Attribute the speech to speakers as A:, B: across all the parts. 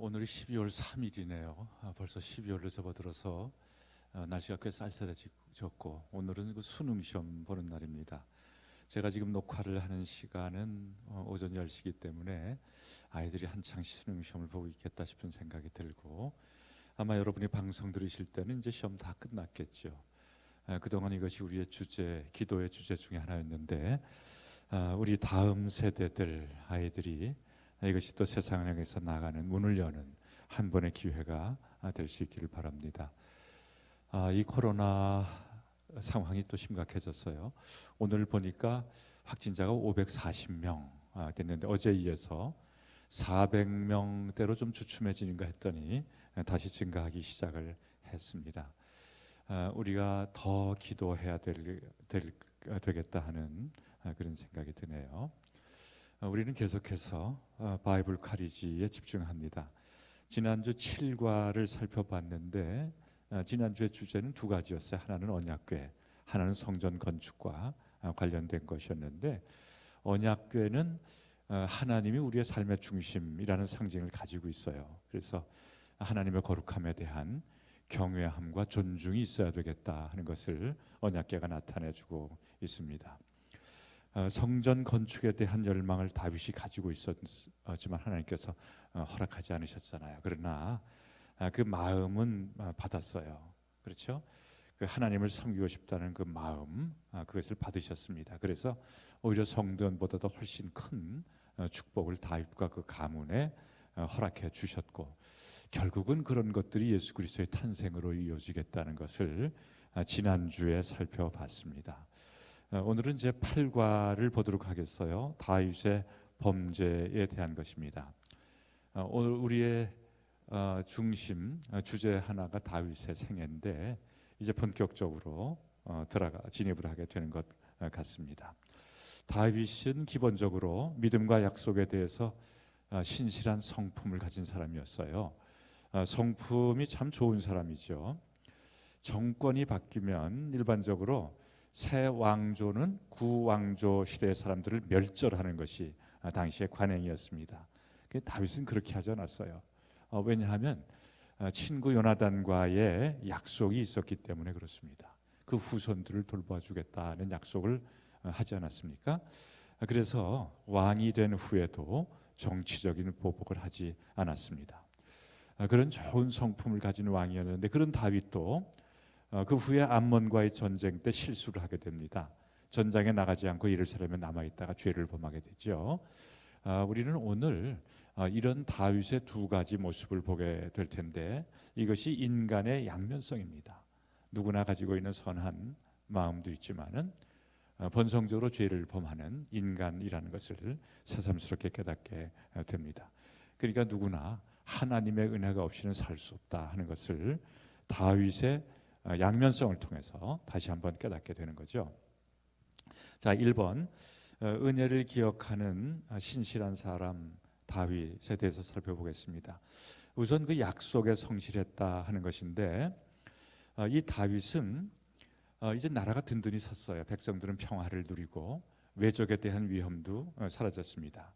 A: 오늘이 12월 3일이네요. 벌써 12월로 접어들어서 날씨가 꽤 쌀쌀해졌고 오늘은 그 수능 시험 보는 날입니다. 제가 지금 녹화를 하는 시간은 오전 10시이기 때문에 아이들이 한창 수능 시험을 보고 있겠다 싶은 생각이 들고, 아마 여러분이 방송 들으실 때는 이제 시험 다 끝났겠죠. 그동안 이것이 우리의 주제, 기도의 주제 중에 하나였는데, 우리 다음 세대들 아이들이 이것이 또 세상을 향해서 나가는 문을 여는 한 번의 기회가 될 수 있기를 바랍니다. 이 코로나 상황이 또 심각해졌어요. 오늘 보니까 확진자가 540명 됐는데, 어제에 이어서 400명대로 좀 주춤해지는가 했더니 다시 증가하기 시작을 했습니다. 우리가 더 기도해야 되겠다 하는 그런 생각이 드네요. 우리는 계속해서 바이블 카리지에 집중합니다. 지난주 7과를 살펴봤는데, 지난주의 주제는 두 가지였어요. 하나는 언약궤, 하나는 성전 건축과 관련된 것이었는데, 언약궤는 하나님이 우리의 삶의 중심이라는 상징을 가지고 있어요. 그래서 하나님의 거룩함에 대한 경외함과 존중이 있어야 되겠다 하는 것을 언약궤가 나타내주고 있습니다. 성전 건축에 대한 열망을 다윗이 가지고 있었지만 하나님께서 허락하지 않으셨잖아요. 그러나 그 마음은 받았어요. 그렇죠? 그 하나님을 섬기고 싶다는 그 마음, 그것을 받으셨습니다. 그래서 오히려 성전보다도 훨씬 큰 축복을 다윗과 그 가문에 허락해 주셨고, 결국은 그런 것들이 예수 그리스도의 탄생으로 이어지겠다는 것을 지난주에 살펴봤습니다. 오늘은 제 8과를 보도록 하겠어요. 다윗의 범죄에 대한 것입니다. 오늘 우리의 중심 주제 하나가 다윗의 생애인데, 이제 본격적으로 진입을 하게 되는 것 같습니다. 다윗은 기본적으로 믿음과 약속에 대해서 신실한 성품을 가진 사람이었어요. 성품이 참 좋은 사람이죠. 정권이 바뀌면 일반적으로 새 왕조는 구왕조 시대의 사람들을 멸절하는 것이 당시의 관행이었습니다. 다윗은 그렇게 하지 않았어요. 왜냐하면 친구 요나단과의 약속이 있었기 때문에 그렇습니다. 그 후손들을 돌봐주겠다는 약속을 하지 않았습니까? 그래서 왕이 된 후에도 정치적인 보복을 하지 않았습니다. 그런 좋은 성품을 가진 왕이었는데, 그런 다윗도 그 후에 암몬과의 전쟁 때 실수를 하게 됩니다. 전장에 나가지 않고 예루살렘에 남아있다가 죄를 범하게 되죠. 우리는 오늘 이런 다윗의 두 가지 모습을 보게 될 텐데, 이것이 인간의 양면성입니다. 누구나 가지고 있는 선한 마음도 있지만은 본성적으로 죄를 범하는 인간이라는 것을 새삼스럽게 깨닫게 됩니다. 그러니까 누구나 하나님의 은혜가 없이는 살 수 없다 하는 것을 다윗의 양면성을 통해서 다시 한번 깨닫게 되는 거죠. 자, 1번 은혜를 기억하는 신실한 사람 다윗에 대해서 살펴보겠습니다. 우선 그 약속에 성실했다 하는 것인데, 이 다윗은 이제 나라가 든든히 섰어요. 백성들은 평화를 누리고 외적에 대한 위험도 사라졌습니다.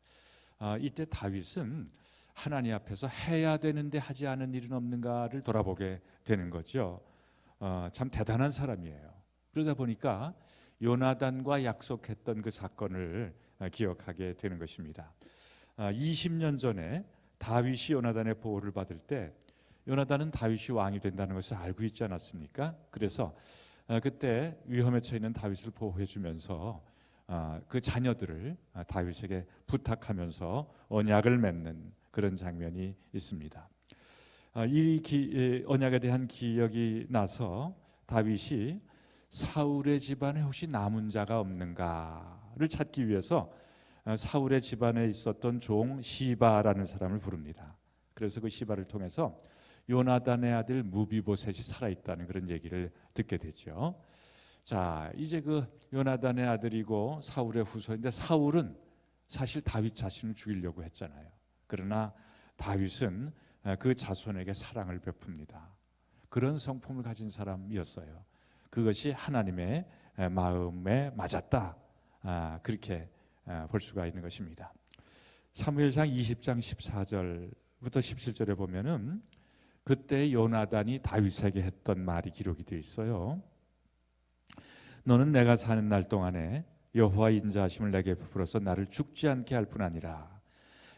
A: 이때 다윗은 하나님 앞에서 해야 되는데 하지 않은 일은 없는가를 돌아보게 되는 거죠. 참 대단한 사람이에요. 그러다 보니까 요나단과 약속했던 그 사건을 기억하게 되는 것입니다. 20년 전에 다윗이 요나단의 보호를 받을 때, 요나단은 다윗이 왕이 된다는 것을 알고 있지 않았습니까? 그래서 그때 위험에 처해 있는 다윗을 보호해 주면서 그 자녀들을 다윗에게 부탁하면서 언약을 맺는 그런 장면이 있습니다. 이 언약에 대한 기억이 나서 다윗이 사울의 집안에 혹시 남은 자가 없는가를 찾기 위해서 사울의 집안에 있었던 종 시바라는 사람을 부릅니다. 그래서 그 시바를 통해서 요나단의 아들 무비보셋이 살아있다는 그런 얘기를 듣게 되죠. 자, 이제 그 요나단의 아들이고 사울의 후손인데, 사울은 사실 다윗 자신을 죽이려고 했잖아요. 그러나 다윗은 그 자손에게 사랑을 베풉니다. 그런 성품을 가진 사람이었어요. 그것이 하나님의 마음에 맞았다, 그렇게 볼 수가 있는 것입니다. 사무엘상 20장 14절 17절에 보면은 그때 요나단이 다윗에게 했던 말이 기록이 되어 있어요. 너는 내가 사는 날 동안에 여호와의 인자하심을 내게 베풀어서 나를 죽지 않게 할 뿐 아니라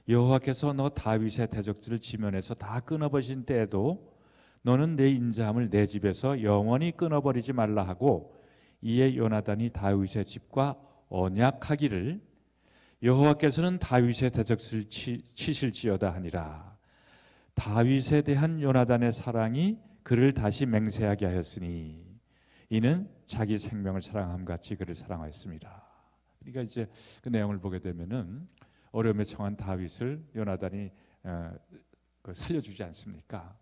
A: 여호와께서 너 다윗의 대적들을 지면에서 다 끊어버리신 때에도 너는 내 인자함을 내 집에서 영원히 끊어버리지 말라 하고, 이에 요나단이 다윗의 집과 언약하기를 여호와께서는 다윗의 대적들을 치실지어다 하니라. 다윗에 대한 요나단의 사랑이 그를 다시 맹세하게 하였으니 이는 자기 생명을 사랑함 같이 그를 사랑하였습니다. 그러니까 이제 그 내용을 보게 되면은 어려움에 처한 다윗을 요나단이 살려주지 않습니까?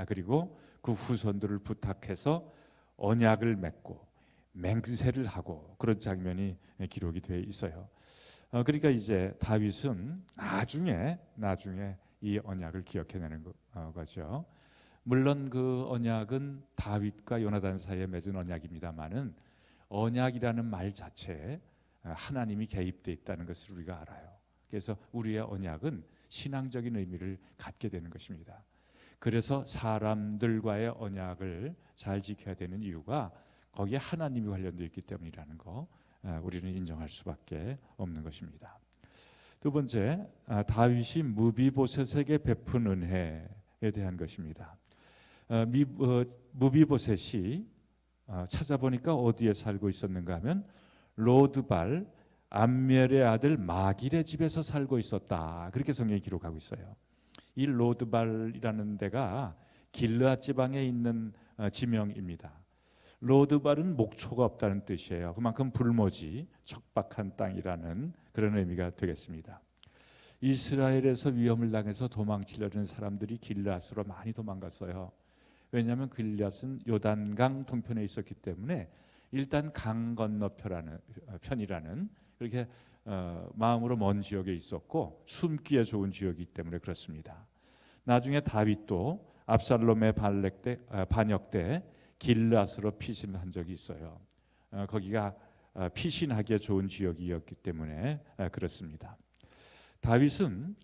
A: 그리고 그 후손들을 부탁해서 언약을 맺고 맹세를 하고 그런 장면이 기록이 되어 있어요. 그러니까 이제 다윗은 나중에 이 언약을 기억해내는 거죠. 물론 그 언약은 다윗과 요나단 사이에 맺은 언약입니다만은 언약이라는 말 자체에 하나님이 개입되어 있다는 것을 우리가 알아요. 그래서 우리의 언약은 신앙적인 의미를 갖게 되는 것입니다. 그래서 사람들과의 언약을 잘 지켜야 되는 이유가 거기에 하나님이 관련되어 있기 때문이라는 거 우리는 인정할 수밖에 없는 것입니다. 두 번째, 다윗이 무비보셋에게 베푼 은혜에 대한 것입니다. 무비보셋이 찾아보니까 어디에 살고 있었는가 하면 로드발 암멜의 아들 마길의 집에서 살고 있었다. 그렇게 성경이 기록하고 있어요. 이 로드발이라는 데가 길르앗 지방에 있는 지명입니다. 로드발은 목초가 없다는 뜻이에요. 그만큼 불모지, 척박한 땅이라는 그런 의미가 되겠습니다. 이스라엘에서 위험을 당해서 도망치려는 사람들이 길르앗으로 많이 도망갔어요. 왜냐하면 길르앗은 요단강 동편에 있었기 때문에 일단 강 건너편이라는 그렇게 마음으로 먼 지역에 있었고 숨기에 좋은 지역이기 때문에 그렇습니다. 나중에 다윗도 압살롬의 반역 때 길르앗으로 피신한 적이 있어요. 거기가 피신하기에 좋은 지역이었기 때문에 그렇습니다. 다윗은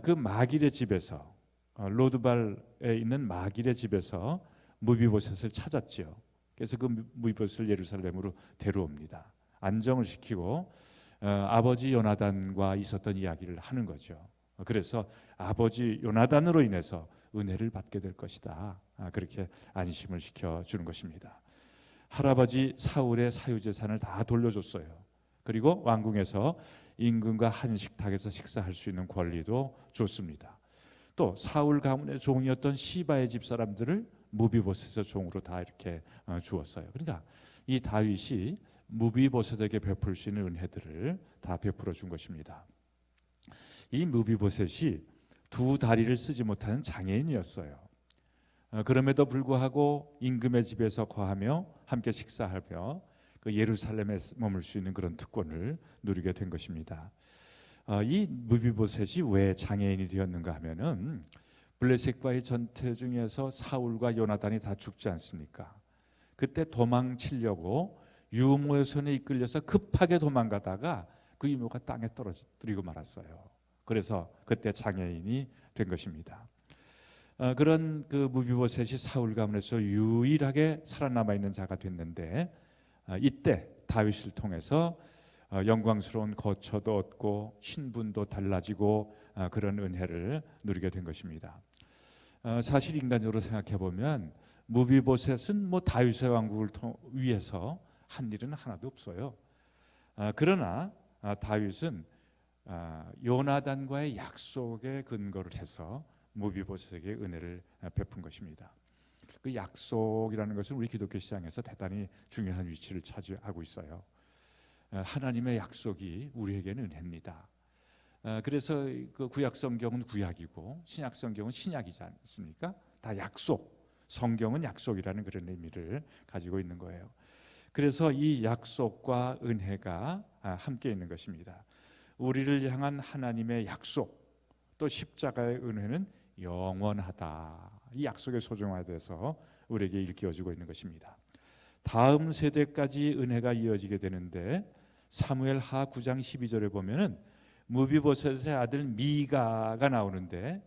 A: 그 마길의 집에서 로드발에 있는 마길의 집에서 무비보셋을 찾았지요. 그래서 그 무비보셋을 예루살렘으로 데려옵니다. 안정을 시키고 아버지 요나단과 있었던 이야기를 하는 거죠. 그래서 아버지 요나단으로 인해서 은혜를 받게 될 것이다. 그렇게 안심을 시켜주는 것입니다. 할아버지 사울의 사유재산을 다 돌려줬어요. 그리고 왕궁에서 임금과 한 식탁에서 식사할 수 있는 권리도 줬습니다. 또 사울 가문의 종이었던 시바의 집 사람들을 무비보셋의 종으로 다 이렇게 주었어요. 그러니까 이 다윗이 무비보셋에게 베풀 수 있는 은혜들을 다 베풀어 준 것입니다. 이 무비보셋이 두 다리를 쓰지 못하는 장애인이었어요. 그럼에도 불구하고 임금의 집에서 거하며 함께 식사하며 그 예루살렘에 머물 수 있는 그런 특권을 누리게 된 것입니다. 이 무비보셋이 왜 장애인이 되었는가 하면은 블레셋과의 전투 중에서 사울과 요나단이 다 죽지 않습니까? 그때 도망치려고 유모의 손에 이끌려서 급하게 도망가다가 그 유모가 땅에 떨어뜨리고 말았어요. 그래서 그때 장애인이 된 것입니다. 그런 그 무비보셋이 사울 가문에서 유일하게 살아남아 있는 자가 됐는데 이때 다윗을 통해서 영광스러운 거처도 얻고 신분도 달라지고 그런 은혜를 누리게 된 것입니다. 사실 인간적으로 생각해 보면 무비보셋은 뭐 다윗의 왕국을 위해서 한 일은 하나도 없어요. 그러나 다윗은 요나단과의 약속에 근거를 해서 무비보셋에게 은혜를 베푼 것입니다. 그 약속이라는 것은 우리 기독교 신앙에서 대단히 중요한 위치를 차지하고 있어요. 하나님의 약속이 우리에게는 은혜입니다. 그래서 그 구약 성경은 구약이고 신약 성경은 신약이지 않습니까? 다 약속, 성경은 약속이라는 그런 의미를 가지고 있는 거예요. 그래서 이 약속과 은혜가 함께 있는 것입니다. 우리를 향한 하나님의 약속, 또 십자가의 은혜는 영원하다. 이 약속의 소중화에 대해서 우리에게 일깨워주고 있는 것입니다. 다음 세대까지 은혜가 이어지게 되는데 사무엘하 9장 12절에 보면은 무비보셋의 아들 미가가 나오는데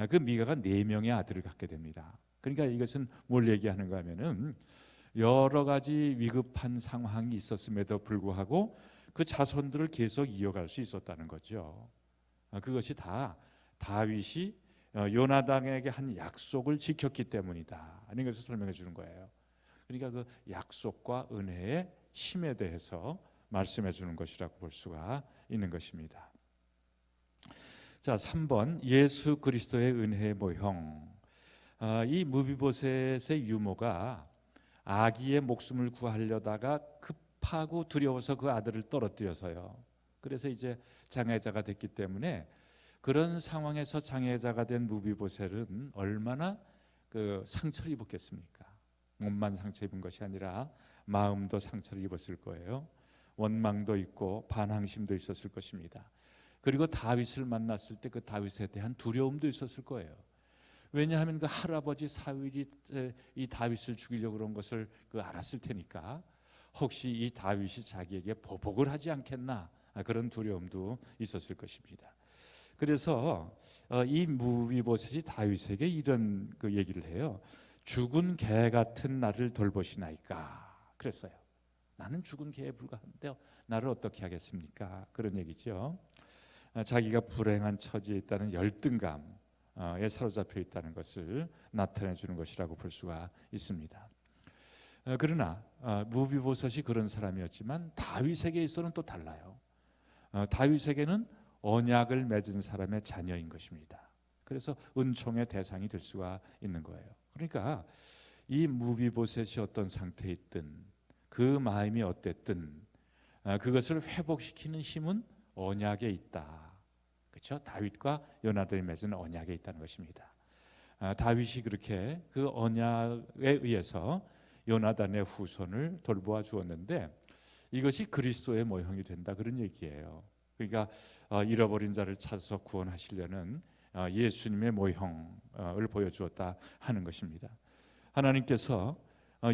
A: 그 미가가 4명의 아들을 갖게 됩니다. 그러니까 이것은 뭘 얘기하는가 하면은 여러 가지 위급한 상황이 있었음에도 불구하고 그 자손들을 계속 이어갈 수 있었다는 거죠. 그것이 다 다윗이 요나단에게 한 약속을 지켰기 때문이다 하는 것을 설명해 주는 거예요. 그러니까 그 약속과 은혜의 힘에 대해서 말씀해 주는 것이라고 볼 수가 있는 것입니다. 자, 3번 예수 그리스도의 은혜의 모형. 이 무비보셋의 유모가 아기의 목숨을 구하려다가 급하고 두려워서 그 아들을 떨어뜨려서요. 그래서 이제 장애자가 됐기 때문에 그런 상황에서 장애자가 된 무비보셋은 얼마나 그 상처를 입었겠습니까? 몸만 상처 입은 것이 아니라 마음도 상처를 입었을 거예요. 원망도 있고 반항심도 있었을 것입니다. 그리고 다윗을 만났을 때 그 다윗에 대한 두려움도 있었을 거예요. 왜냐하면 그 할아버지 사울이 이 다윗을 죽이려고 그런 것을 알았을 테니까 혹시 이 다윗이 자기에게 보복을 하지 않겠나 그런 두려움도 있었을 것입니다. 그래서 이 무비보셋이 다윗에게 이런 얘기를 해요. 죽은 개 같은 나를 돌보시나이까 그랬어요. 나는 죽은 개에 불과한데 나를 어떻게 하겠습니까? 그런 얘기죠. 자기가 불행한 처지에 있다는 열등감에 사로잡혀 있다는 것을 나타내 주는 것이라고 볼 수가 있습니다. 그러나 무비보셋이 그런 사람이었지만 다윗에게 있어서는 또 달라요. 다윗에게는 언약을 맺은 사람의 자녀인 것입니다. 그래서 은총의 대상이 될 수가 있는 거예요. 그러니까 이 무비보셋이 어떤 상태에 있든 그 마음이 어땠든 그것을 회복시키는 힘은 언약에 있다. 그렇죠? 다윗과 요나단이 맺은 언약에 있다는 것입니다. 다윗이 그렇게 그 언약에 의해서 요나단의 후손을 돌보아 주었는데 이것이 그리스도의 모형이 된다 그런 얘기예요. 그러니까 잃어버린 자를 찾아서 구원하시려는 예수님의 모형을 보여주었다 하는 것입니다. 하나님께서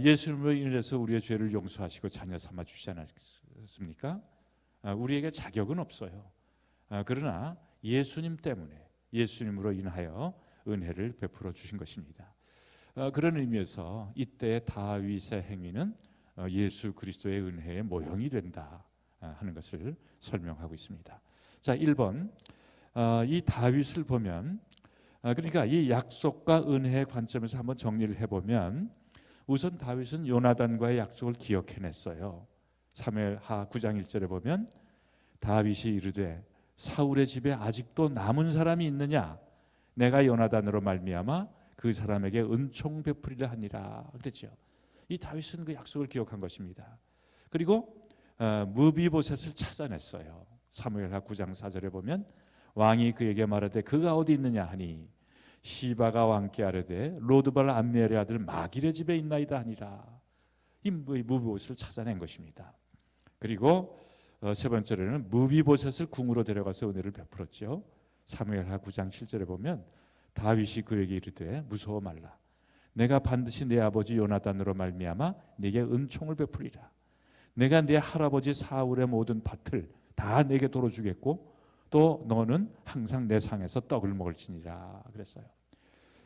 A: 예수님으로 인해서 우리의 죄를 용서하시고 자녀 삼아 주시지 않았습니까? 우리에게 자격은 없어요. 그러나 예수님 때문에 예수님으로 인하여 은혜를 베풀어 주신 것입니다. 그런 의미에서 이때 다윗의 행위는 예수 그리스도의 은혜의 모형이 된다 하는 것을 설명하고 있습니다. 자, 1번 이 다윗을 보면 그러니까 이 약속과 은혜의 관점에서 한번 정리를 해보면 우선 다윗은 요나단과의 약속을 기억해냈어요. 사무엘하 9장 1절에 보면 다윗이 이르되 사울의 집에 아직도 남은 사람이 있느냐 내가 요나단으로 말미암아 그 사람에게 은총 베풀이라 하니라 그랬죠. 이 다윗은 그 약속을 기억한 것입니다. 그리고 무비보셋을 찾아냈어요. 사무엘하 9장 4절에 보면 왕이 그에게 말하되 그가 어디 있느냐 하니 시바가 왕께 아뢰되 로드발 암미엘의 아들 마길의 집에 있나이다 하니라. 이 무비보셋을 찾아낸 것입니다. 그리고 세 번째로는 무비보셋을 궁으로 데려가서 은혜를 베풀었죠. 사무엘하 9장 7절에 보면 다윗이 그에게 이르되 무서워 말라 내가 반드시 내 아버지 요나단으로 말미암아 네게 은총을 베풀리라. 내가 네 할아버지 사울의 모든 밭을 다 내게 도로 주겠고 또 너는 항상 내 상에서 떡을 먹을지니라 그랬어요.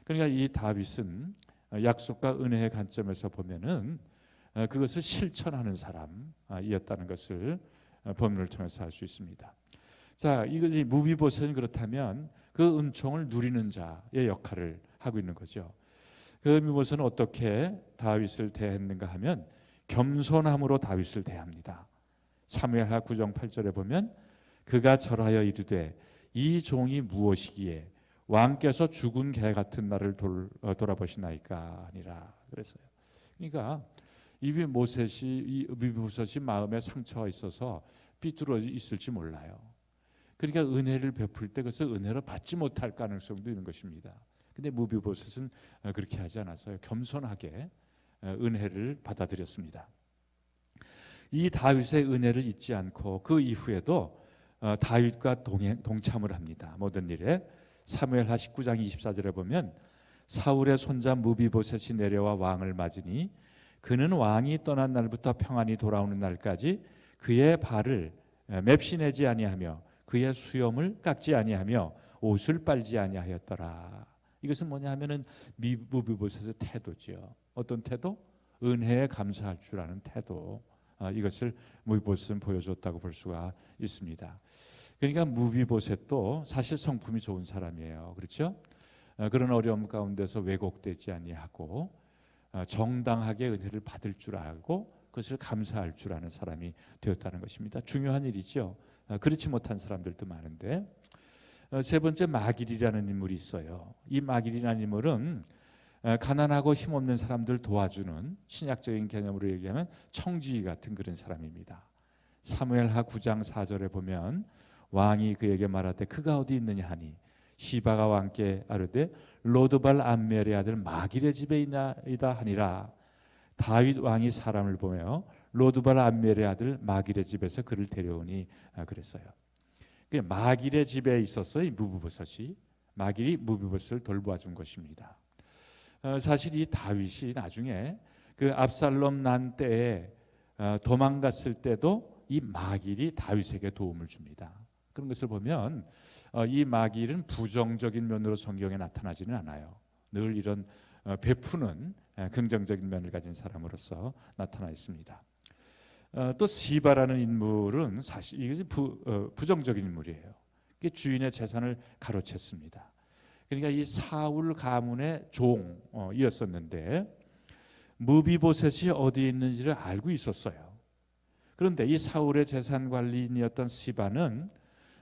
A: 그러니까 이 다윗은 약속과 은혜의 관점에서 보면은 그것을 실천하는 사람이었다는 것을 본문을 통해서 알 수 있습니다. 자, 이 무비보셋은 그렇다면 그 은총을 누리는 자의 역할을 하고 있는 거죠. 그 무비보셋은 어떻게 다윗을 대했는가 하면 겸손함으로 다윗을 대합니다. 사무엘하 9장 8절에 보면 그가 절하여 이르되 이 종이 무엇이기에 왕께서 죽은 개 같은 나를 돌아보시나이까 아니라 그랬어요. 그러니까 이 무비보셋이 마음에 상처가 있어서 삐뚤어 있을지 몰라요. 그러니까 은혜를 베풀 때 그것을 은혜로 받지 못할 가능성도 있는 것입니다. 근데 무비보셋은 그렇게 하지 않았어요. 겸손하게 은혜를 받아들였습니다. 이 다윗의 은혜를 잊지 않고 그 이후에도 다윗과 동참을 합니다. 모든 일에. 사무엘하 19장 24절에 보면 사울의 손자 무비보셋이 내려와 왕을 맞으니 그는 왕이 떠난 날부터 평안히 돌아오는 날까지 그의 발을 맵시내지 아니하며 그의 수염을 깎지 아니하며 옷을 빨지 아니하였더라. 이것은 뭐냐 하면은 무비보셋의 태도죠. 어떤 태도? 은혜에 감사할 줄 아는 태도. 이것을 무비보셋은 보여줬다고 볼 수가 있습니다. 그러니까 무비보셋도 사실 성품이 좋은 사람이에요. 그렇죠? 그런 어려움 가운데서 왜곡되지 아니하고 정당하게 은혜를 받을 줄 알고 그것을 감사할 줄 아는 사람이 되었다는 것입니다. 중요한 일이죠. 그렇지 못한 사람들도 많은데, 세 번째 마길이라는 인물이 있어요. 이 마길이라는 인물은 가난하고 힘없는 사람들 도와주는, 신약적인 개념으로 얘기하면 청지기 같은 그런 사람입니다. 사무엘하 9장 4절에 보면 왕이 그에게 말하되 그가 어디 있느냐 하니 시바가 왕께 아뢰되 로드발 암멜의 아들 마길의 집에 있나이다 하니라. 다윗 왕이 사람을 보며 로드발 암멜의 아들 마길의 집에서 그를 데려오니 그랬어요. 마길의 집에 있었어요. 무비보셋이. 마길이 무비보셋을 돌보아준 것입니다. 사실 이 다윗이 나중에 그 압살롬 난 때에 도망갔을 때도 이 마길이 다윗에게 도움을 줍니다. 그런 것을 보면 이 마길은 부정적인 면으로 성경에 나타나지는 않아요. 늘 이런 베푸는 긍정적인 면을 가진 사람으로서 나타나 있습니다. 또 시바라는 인물은 사실 이것이 부정적인 인물이에요. 주인의 재산을 가로챘습니다. 그러니까 이 사울 가문의 종이었었는데 무비보셋이 어디 있는지를 알고 있었어요. 그런데 이 사울의 재산 관리인이었던 시바는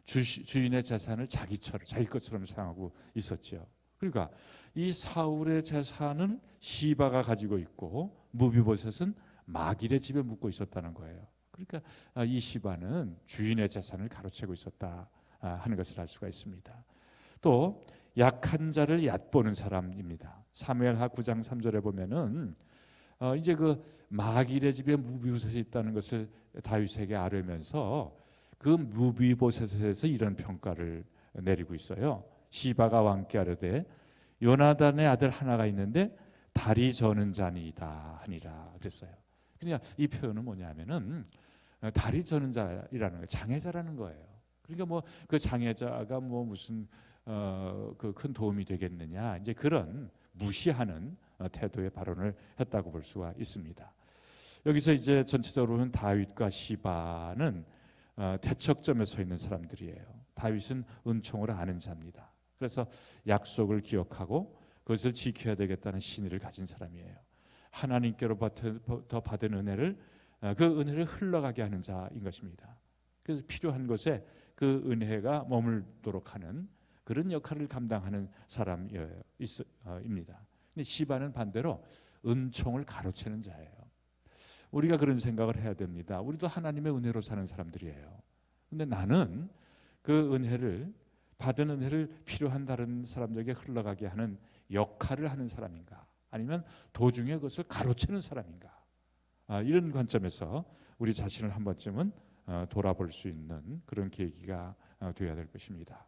A: 주인의 재산을 자기 것처럼 생각하고 있었죠. 그러니까 이 사울의 재산은 시바가 가지고 있고 무비보셋은 마길의 집에 묵고 있었다는 거예요. 그러니까 이 시바는 주인의 재산을 가로채고 있었다 하는 것을 알 수가 있습니다. 또 약한 자를 얕보는 사람입니다. 사무엘하 9장 3절에 보면은 이제 그 마길의 집에 무비보셋이 있다는 것을 다윗에게 아뢰면서 그 무비보셋에서 이런 평가를 내리고 있어요. 시바가 왕께 아뢰되 요나단의 아들 하나가 있는데 다리 저는 자니이다 하니라 그랬어요. 그러니까 이 표현은 뭐냐면은 다리 저는 자이라는 거예요. 장애자라는 거예요. 그러니까 뭐 그 장애자가 뭐 무슨 그 큰 도움이 되겠느냐, 이제 그런 무시하는 태도의 발언을 했다고 볼 수가 있습니다. 여기서 이제 전체적으로 보면 다윗과 시바는 대척점에 서 있는 사람들이에요. 다윗은 은총을 아는 자입니다. 그래서 약속을 기억하고 그것을 지켜야 되겠다는 신의를 가진 사람이에요. 하나님께로부터 받은 은혜를 그 은혜를 흘러가게 하는 자인 것입니다. 그래서 필요한 곳에 그 은혜가 머물도록 하는 그런 역할을 감당하는 사람입니다. 근데 시바는 반대로 은총을 가로채는 자예요. 우리가 그런 생각을 해야 됩니다. 우리도 하나님의 은혜로 사는 사람들이에요. 근데 나는 그 은혜를 받은 은혜를 필요한 다른 사람들에게 흘러가게 하는 역할을 하는 사람인가, 아니면 도중에 그것을 가로채는 사람인가, 이런 관점에서 우리 자신을 한 번쯤은 돌아볼 수 있는 그런 계기가 되어야 될 것입니다.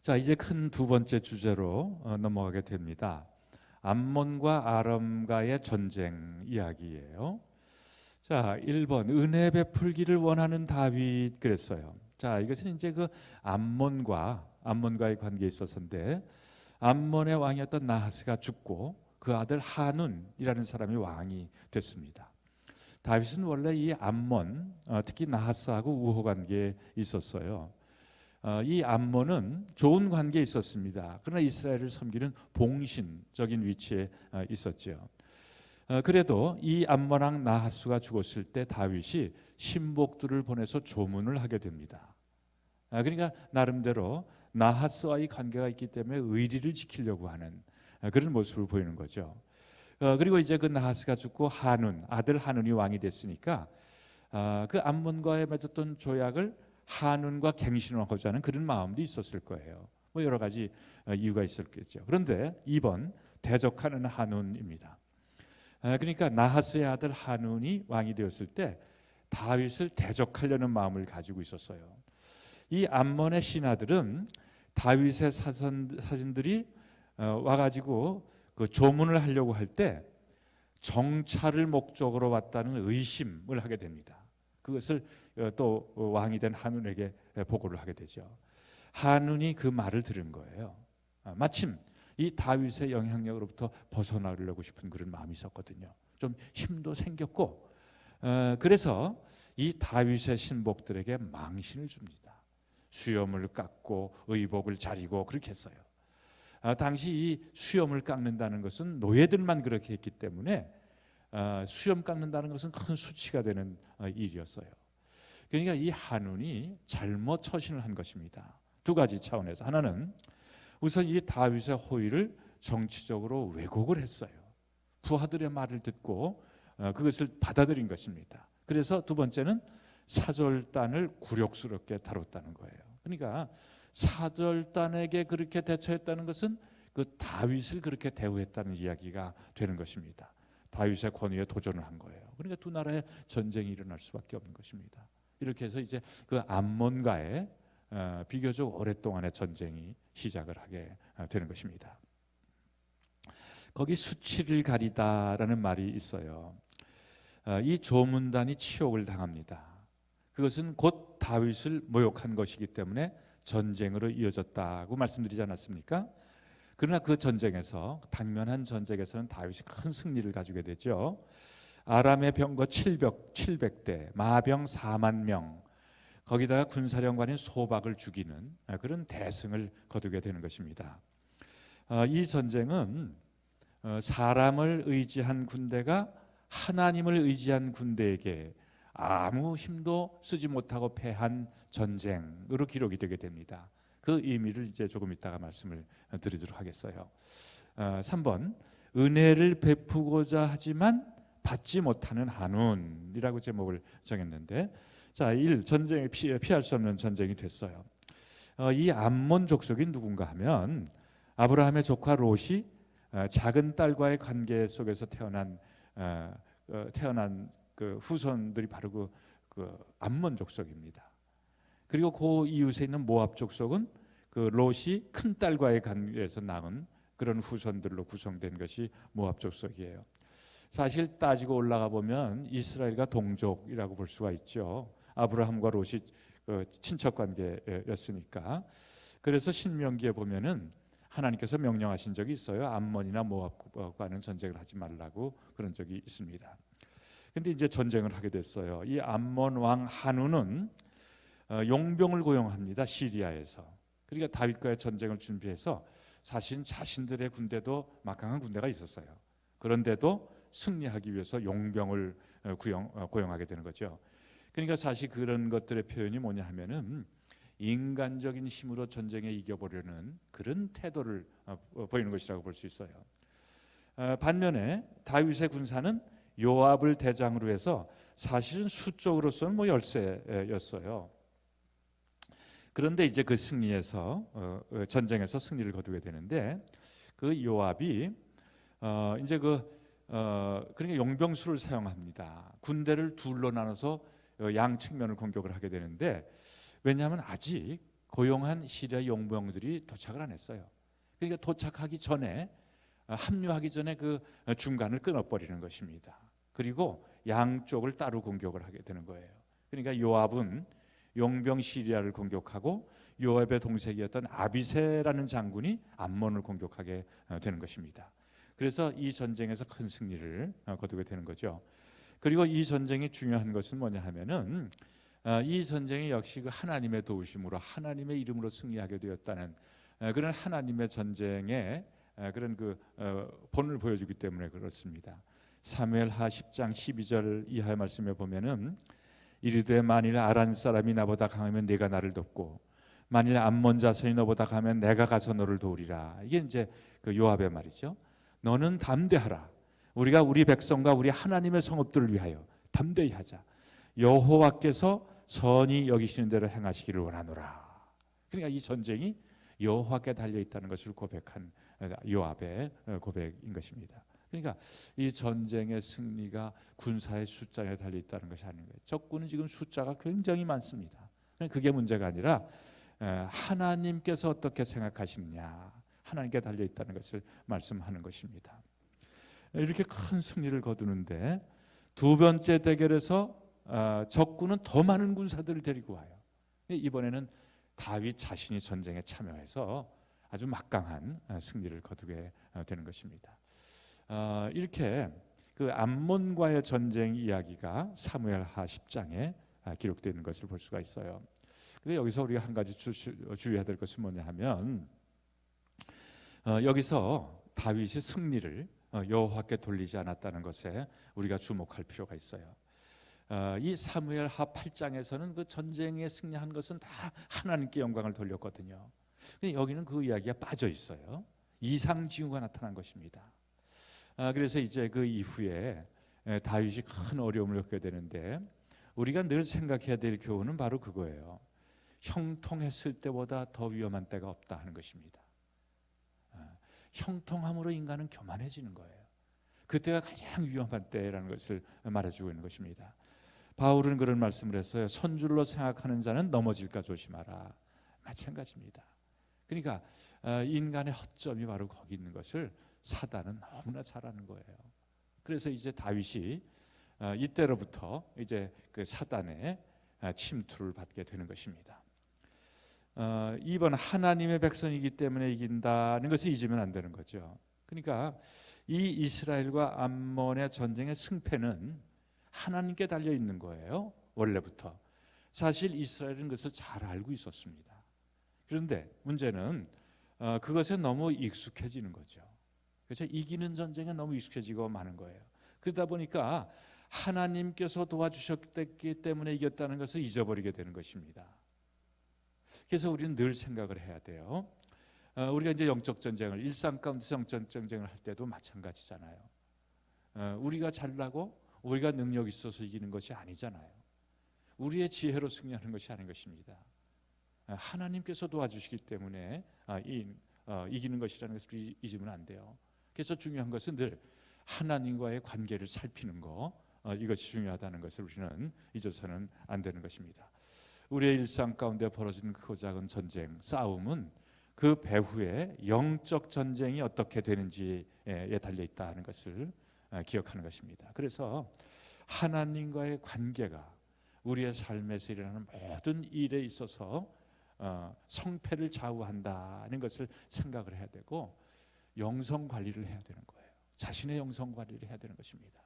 A: 자, 이제 큰 두 번째 주제로 넘어가게 됩니다. 암몬과 아람과의 전쟁 이야기예요. 자, 1번 은혜 베풀기를 원하는 다윗 그랬어요. 자, 이것은 이제 그 암몬과의 관계에 있어서인데, 암몬의 왕이었던 나하스가 죽고 그 아들 하눈이라는 사람이 왕이 됐습니다. 다윗은 원래 이 암몬, 특히 나하스하고 우호 관계에 있었어요. 이 암몬은 좋은 관계에 있었습니다. 그러나 이스라엘을 섬기는 봉신적인 위치에 있었죠. 그래도 이 암몬 왕 나하스가 죽었을 때 다윗이 신복들을 보내서 조문을 하게 됩니다. 그러니까 나름대로 나하스와의 관계가 있기 때문에 의리를 지키려고 하는 그런 모습을 보이는 거죠. 그리고 이제 그 나하스가 죽고 아들 하눈이 왕이 됐으니까 그 암몬과의 맺었던 조약을 하눈과 갱신하고자 하는 그런 마음도 있었을 거예요. 뭐 여러 가지 이유가 있었겠죠. 그런데 2번 대적하는 하눈입니다. 그러니까 나하스의 아들 하눈이 왕이 되었을 때 다윗을 대적하려는 마음을 가지고 있었어요. 이 암몬의 신하들은 다윗의 사신들이 와가지고 그 조문을 하려고 할 때 정찰을 목적으로 왔다는 의심을 하게 됩니다. 그것을 또 왕이 된 하눈에게 보고를 하게 되죠. 한눈이 그 말을 들은 거예요. 마침 이 다윗의 영향력으로부터 벗어나려고 싶은 그런 마음이 있었거든요. 좀 힘도 생겼고, 그래서 이 다윗의 신복들에게 망신을 줍니다. 수염을 깎고 의복을 자리고 그렇게 했어요. 당시 이 수염을 깎는다는 것은 노예들만 그렇게 했기 때문에 수염 깎는다는 것은 큰 수치가 되는 일이었어요. 그러니까 이 한운이 잘못 처신을 한 것입니다. 두 가지 차원에서. 하나는 우선 이 다윗의 호의를 정치적으로 왜곡을 했어요. 부하들의 말을 듣고 그것을 받아들인 것입니다. 그래서 두 번째는 사절단을 굴욕스럽게 다뤘다는 거예요. 그러니까 사절단에게 그렇게 대처했다는 것은 그 다윗을 그렇게 대우했다는 이야기가 되는 것입니다. 다윗의 권위에 도전을 한 거예요. 그러니까 두 나라의 전쟁이 일어날 수밖에 없는 것입니다. 이렇게 해서 이제 그 암몬과의 비교적 오랫동안의 전쟁이 시작을 하게 되는 것입니다. 거기 수치를 가리다라는 말이 있어요. 이 조문단이 치욕을 당합니다. 그것은 곧 다윗을 모욕한 것이기 때문에 전쟁으로 이어졌다고 말씀드리지 않았습니까? 그러나 그 전쟁에서, 당면한 전쟁에서는 다윗이 큰 승리를 가지게 되죠. 아람의 병거 700대, 마병 4만 명, 거기다가 군사령관인 소박을 죽이는 그런 대승을 거두게 되는 것입니다. 이 전쟁은 사람을 의지한 군대가 하나님을 의지한 군대에게 아무 힘도 쓰지 못하고 패한 전쟁으로 기록이 되게 됩니다. 그 의미를 이제 조금 이따가 말씀을 드리도록 하겠어요. 3번, 은혜를 베푸고자 하지만 받지 못하는 한운이라고 제목을 정했는데, 자, 1. 전쟁에 피할 수 없는 전쟁이 됐어요. 이 암몬 족속이 누군가 하면 아브라함의 조카 롯이 작은 딸과의 관계 속에서 태어난 그 후손들이 바로 그 암몬 족속입니다. 그리고 그 이웃에 있는 모압 족속은 그 롯이 큰 딸과의 관계에서 낳은 그런 후손들로 구성된 것이 모압 족속이에요. 사실 따지고 올라가 보면 이스라엘과 동족이라고 볼 수가 있죠. 아브라함과 롯이 친척 관계였으니까. 그래서 신명기에 보면은 하나님께서 명령하신 적이 있어요. 암몬이나 모압과는 전쟁을 하지 말라고 그런 적이 있습니다. 근데 이제 전쟁을 하게 됐어요. 이 암몬 왕 한우는 용병을 고용합니다. 시리아에서. 그러니까 다윗과의 전쟁을 준비해서 사실 자신들의 군대도 막강한 군대가 있었어요. 그런데도 승리하기 위해서 용병을 고용하게 되는 거죠. 그러니까 사실 그런 것들의 표현이 뭐냐 하면은 인간적인 힘으로 전쟁에 이겨보려는 그런 태도를 보이는 것이라고 볼 수 있어요. 반면에 다윗의 군사는 요압을 대장으로 해서 사실은 수적으로서는 뭐 열세였어요. 그런데 이제 그 승리에서 전쟁에서 승리를 거두게 되는데, 그 요압이 이제 그러니까 용병수를 사용합니다. 군대를 둘로 나눠서 양 측면을 공격을 하게 되는데, 왜냐하면 아직 고용한 시리아 용병들이 도착을 안 했어요. 그러니까 도착하기 전에, 합류하기 전에 그 중간을 끊어버리는 것입니다. 그리고 양쪽을 따로 공격을 하게 되는 거예요. 그러니까 요압은 용병 시리아를 공격하고 요압의 동생이었던 아비새라는 장군이 암몬을 공격하게 되는 것입니다. 그래서 이 전쟁에서 큰 승리를 거두게 되는 거죠. 그리고 이 전쟁이 중요한 것은 뭐냐 하면은 이 전쟁이 역시 그 하나님의 도우심으로 하나님의 이름으로 승리하게 되었다는 그런 하나님의 전쟁의 그런 그 본을 보여주기 때문에 그렇습니다. 사무엘하 10장 12절 이하의 말씀에 보면은 이르되 만일 아란 사람이 나보다 강하면 네가 나를 돕고 만일 암몬 자손이 너보다 강하면 내가 가서 너를 도우리라. 이게 이제 그 요압의 말이죠. 너는 담대하라. 우리가 우리 백성과 우리 하나님의 성읍들을 위하여 담대히 하자. 여호와께서 선히 여기시는 대로 행하시기를 원하노라. 그러니까 이 전쟁이 여호와께 달려 있다는 것을 고백한 요압의 고백인 것입니다. 그러니까 이 전쟁의 승리가 군사의 숫자에 달려 있다는 것이 아닌 거예요. 적군은 지금 숫자가 굉장히 많습니다. 그게 문제가 아니라 하나님께서 어떻게 생각하시느냐, 하나님께 달려 있다는 것을 말씀하는 것입니다. 이렇게 큰 승리를 거두는데 두 번째 대결에서 적군은 더 많은 군사들을 데리고 와요. 이번에는 다윗 자신이 전쟁에 참여해서 아주 막강한 승리를 거두게 되는 것입니다. 이렇게 그 암몬과의 전쟁 이야기가 사무엘하 10장에 기록되어 있는 것을 볼 수가 있어요. 근데 여기서 우리가 한 가지 주의해야 될 것은 뭐냐 하면 여기서 다윗이 승리를 여호와께 돌리지 않았다는 것에 우리가 주목할 필요가 있어요. 이 사무엘하 8장에서는 그 전쟁에 승리한 것은 다 하나님께 영광을 돌렸거든요. 근데 여기는 그 이야기가 빠져 있어요. 이상징후가 나타난 것입니다. 그래서 이제 그 이후에 다윗이 큰 어려움을 겪게 되는데 우리가 늘 생각해야 될 교훈은 바로 그거예요. 형통했을 때보다 더 위험한 때가 없다 하는 것입니다. 형통함으로 인간은 교만해지는 거예요. 그때가 가장 위험한 때라는 것을 말해주고 있는 것입니다. 바울은 그런 말씀을 했어요. 손줄로 생각하는 자는 넘어질까 조심하라. 마찬가지입니다. 그러니까 인간의 허점이 바로 거기 있는 것을 사단은 너무나 잘 아는 거예요. 그래서 이제 다윗이 이때로부터 이제 그 사단의 침투를 받게 되는 것입니다. 이번 하나님의 백성이기 때문에 이긴다는 것을 잊으면 안 되는 거죠. 그러니까 이 이스라엘과 암몬의 전쟁의 승패는 하나님께 달려 있는 거예요. 원래부터. 사실 이스라엘은 그것을 잘 알고 있었습니다. 그런데 문제는 그것에 너무 익숙해지는 거죠. 그래서 이기는 전쟁에 너무 익숙해지고 마는 거예요. 그러다 보니까 하나님께서 도와주셨기 때문에 이겼다는 것을 잊어버리게 되는 것입니다. 그래서 우리는 늘 생각을 해야 돼요. 우리가 이제 영적 전쟁을 일상 가운데서 영적 전쟁을 할 때도 마찬가지잖아요. 우리가 잘나고 우리가 능력 있어서 이기는 것이 아니잖아요. 우리의 지혜로 승리하는 것이 아닌 것입니다. 하나님께서 도와주시기 때문에 이기는 것이라는 것을 잊으면 안 돼요. 그래서 중요한 것은 늘 하나님과의 관계를 살피는 거, 이것이 중요하다는 것을 우리는 잊어서는 안 되는 것입니다. 우리의 일상 가운데 벌어지는 크고 작은 전쟁, 싸움은 그 배후에 영적 전쟁이 어떻게 되는지에 달려 있다는 것을 기억하는 것입니다. 그래서 하나님과의 관계가 우리의 삶에서 일어나는 모든 일에 있어서 성패를 좌우한다는 것을 생각을 해야 되고 영성 관리를 해야 되는 거예요. 자신의 영성 관리를 해야 되는 것입니다.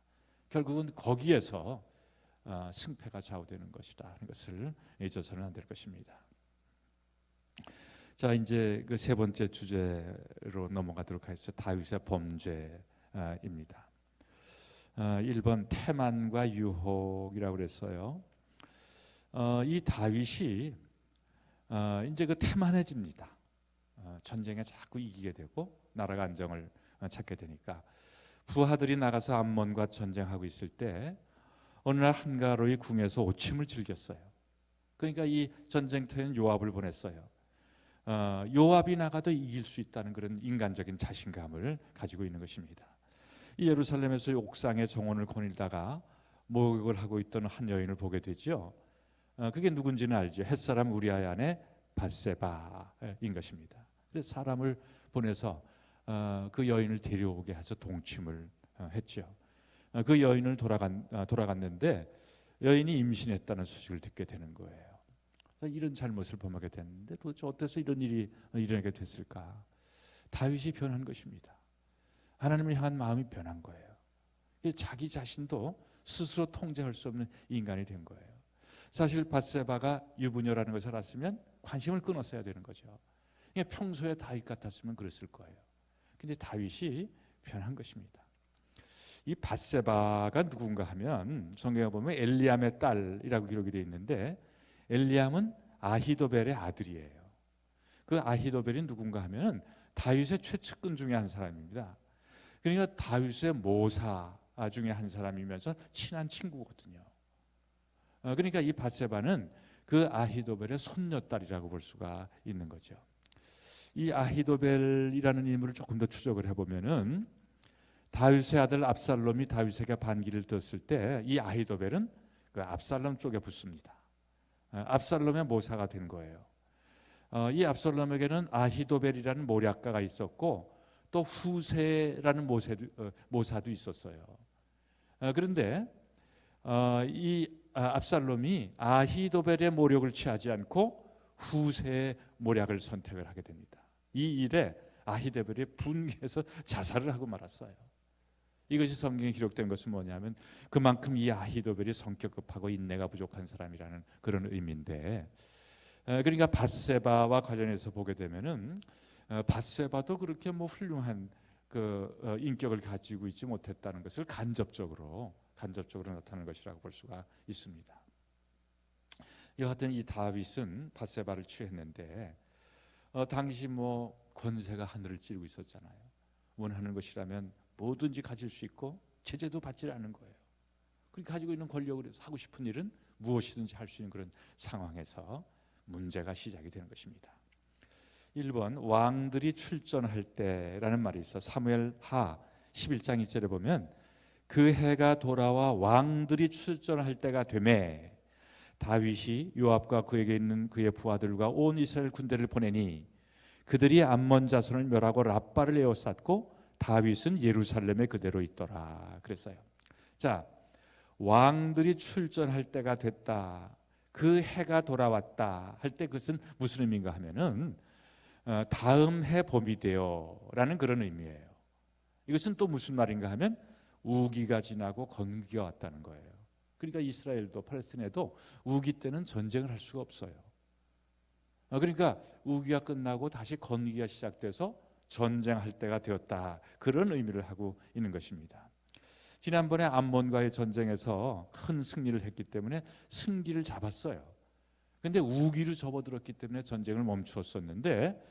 A: 결국은 거기에서 승패가 좌우되는 것이다 하는 것을 잊어서는 안 될 것입니다. 자, 이제 그 세 번째 주제로 넘어가도록 하겠습니다. 다윗의 범죄입니다. 1번 태만과 유혹이라고 그랬어요. 이 다윗이 이제 그 태만해집니다. 전쟁에 자꾸 이기게 되고 나라가 안정을 찾게 되니까 부하들이 나가서 암몬과 전쟁하고 있을 때 어느 날 한가로이 궁에서 오침을 즐겼어요. 그러니까 이 전쟁터에는 요압을 보냈어요. 요압이 나가도 이길 수 있다는 그런 인간적인 자신감을 가지고 있는 것입니다. 이 예루살렘에서 옥상에 정원을 거닐다가 목욕을 하고 있던 한 여인을 보게 되죠. 그게 누군지는 알죠. 햇사람 우리아의 아내 밧세바인 것입니다. 그래서 사람을 보내서 그 여인을 데려오게 해서 동침을 했죠. 그 여인을 돌아갔는데 여인이 임신했다는 소식을 듣게 되는 거예요. 이런 잘못을 범하게 됐는데 도대체 어때서 이런 일이 일어나게 됐을까? 다윗이 변한 것입니다. 하나님을 향한 마음이 변한 거예요. 자기 자신도 스스로 통제할 수 없는 인간이 된 거예요. 사실 밧세바가 유부녀라는 것을 알았으면 관심을 끊었어야 되는 거죠. 평소에 다윗 같았으면 그랬을 거예요. 근데 다윗이 변한 것입니다. 이 밧세바가 누군가 하면 성경에 보면 엘리암의 딸이라고 기록이 되어 있는데 엘리암은 아히도벨의 아들이에요. 그 아히도벨이 누군가 하면 다윗의 최측근 중에 한 사람입니다. 그러니까 다윗의 모사 중에 한 사람이면서 친한 친구거든요. 그러니까 이 밧세바는 그 아히도벨의 손녀딸이라고 볼 수가 있는 거죠. 이 아히도벨이라는 인물을 조금 더 추적을 해보면은 다윗의 아들 압살롬이 다윗에게 반기를 들었을 때 이 아히도벨은 그 압살롬 쪽에 붙습니다. 압살롬의 모사가 된 거예요. 이 압살롬에게는 아히도벨이라는 모략가가 있었고 또 후세라는 모사도 있었어요. 그런데 이 압살롬이 아히도벨의 모력을 취하지 않고 후세의 모략을 선택을 하게 됩니다. 이 일에 아히도벨이 분개해서 자살을 하고 말았어요. 이것이 성경에 기록된 것은 뭐냐면 그만큼 이 아히도벨이 성격 급하고 인내가 부족한 사람이라는 그런 의미인데, 그러니까 밧세바와 관련해서 보게 되면은 밧세바도 그렇게 뭐 훌륭한 그 인격을 가지고 있지 못했다는 것을 간접적으로 나타나는 것이라고 볼 수가 있습니다. 여하튼 이 다윗은 밧세바를 취했는데 당시 뭐 권세가 하늘을 찌르고 있었잖아요. 원하는 것이라면 뭐든지 가질 수 있고 제재도 받지 않는 거예요. 그러니까 가지고 있는 권력을 하고 싶은 일은 무엇이든지 할 수 있는 그런 상황에서 문제가 시작이 되는 것입니다. 1번 왕들이 출전할 때라는 말이 있어. 사무엘하 11장 1절에 보면 그 해가 돌아와 왕들이 출전할 때가 되매 다윗이 요압과 그에게 있는 그의 부하들과 온 이스라엘 군대를 보내니 그들이 암몬 자손을 멸하고 랍바를 에워쌌고 다윗은 예루살렘에 그대로 있더라 그랬어요. 자, 왕들이 출전할 때가 됐다, 그 해가 돌아왔다 할 때 그것은 무슨 의미인가 하면은 다음 해 봄이 되어라는 그런 의미예요. 이것은 또 무슨 말인가 하면 우기가 지나고 건기가 왔다는 거예요. 그러니까 이스라엘도 팔레스타인에도 우기 때는 전쟁을 할 수가 없어요. 그러니까 우기가 끝나고 다시 건기가 시작돼서 전쟁할 때가 되었다, 그런 의미를 하고 있는 것입니다. 지난번에 암몬과의 전쟁에서 큰 승리를 했기 때문에 승기를 잡았어요. 그런데 우기를 접어들었기 때문에 전쟁을 멈추었었는데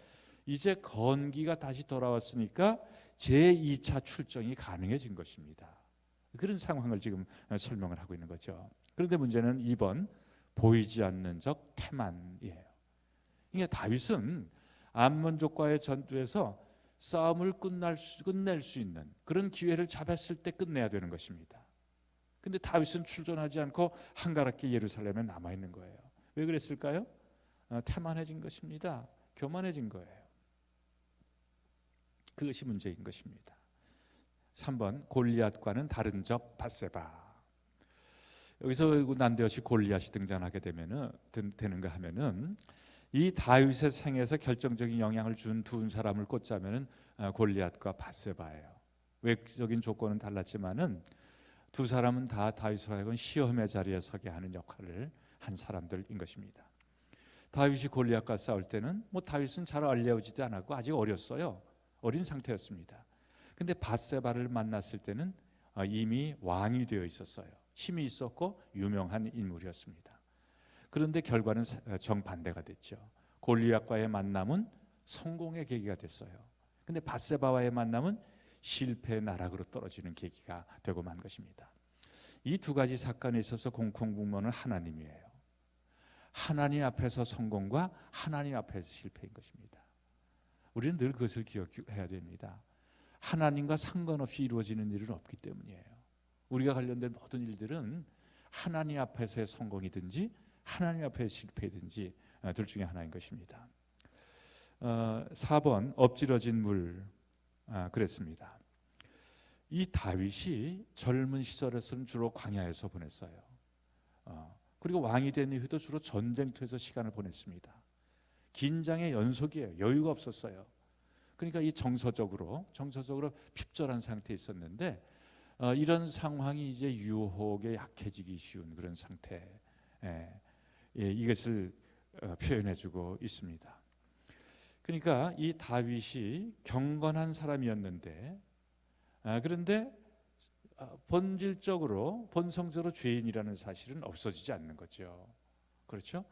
A: 이제 건기가 다시 돌아왔으니까 제2차 출정이 가능해진 것입니다. 그런 상황을 지금 설명을 하고 있는 거죠. 그런데 문제는 2번 보이지 않는 적 태만이에요. 그러니까 다윗은 암몬족과의 전투에서 싸움을 끝낼 수 있는 그런 기회를 잡았을 때 끝내야 되는 것입니다. 그런데 다윗은 출전하지 않고 한가롭게 예루살렘에 남아 있는 거예요. 왜 그랬을까요? 태만해진 것입니다. 교만해진 거예요. 그것이 문제인 것입니다. 3번 골리앗과는 다른 적 밧세바. 여기서 난데없이 골리앗이 등장하게 되는가 하면은 이 다윗의 생에서 결정적인 영향을 준 두 사람을 꼽자면은 골리앗과 밧세바예요. 외적인 조건은 달랐지만은 두 사람은 다 다윗으로 하여금 시험의 자리에 서게 하는 역할을 한 사람들인 것입니다. 다윗이 골리앗과 싸울 때는 뭐 다윗은 잘 알려지지 않았고 아직 어렸어요. 어린 상태였습니다. 근데 밧세바를 만났을 때는 이미 왕이 되어 있었어요. 힘이 있었고 유명한 인물이었습니다. 그런데 결과는 정반대가 됐죠. 골리앗과의 만남은 성공의 계기가 됐어요. 근데 밧세바와의 만남은 실패의 나락으로 떨어지는 계기가 되고 만 것입니다. 이 두 가지 사건에 있어서 공통분모는 하나님이에요. 하나님 앞에서 성공과 하나님 앞에서 실패인 것입니다. 우리는 늘 그것을 기억해야 됩니다. 하나님과 상관없이 이루어지는 일은 없기 때문이에요. 우리가 관련된 모든 일들은 하나님 앞에서의 성공이든지 하나님 앞에서 실패이든지 둘 중에 하나인 것입니다. 4번 엎질러진 물. 그랬습니다. 이 다윗이 젊은 시절에서는 주로 광야에서 보냈어요. 그리고 왕이 된 이후도 주로 전쟁터에서 시간을 보냈습니다. 긴장의 연속이에요. 여유가 없었어요. 그러니까 이 정서적으로 핍절한 상태에 있었는데 이런 상황이 이제 유혹에 약해지기 쉬운 그런 상태, 이것을 표현해주고 있습니다. 그러니까 이 다윗이 경건한 사람이었는데 그런데 본성적으로 죄인이라는 사실은 없어지지 않는 거죠. 그렇죠?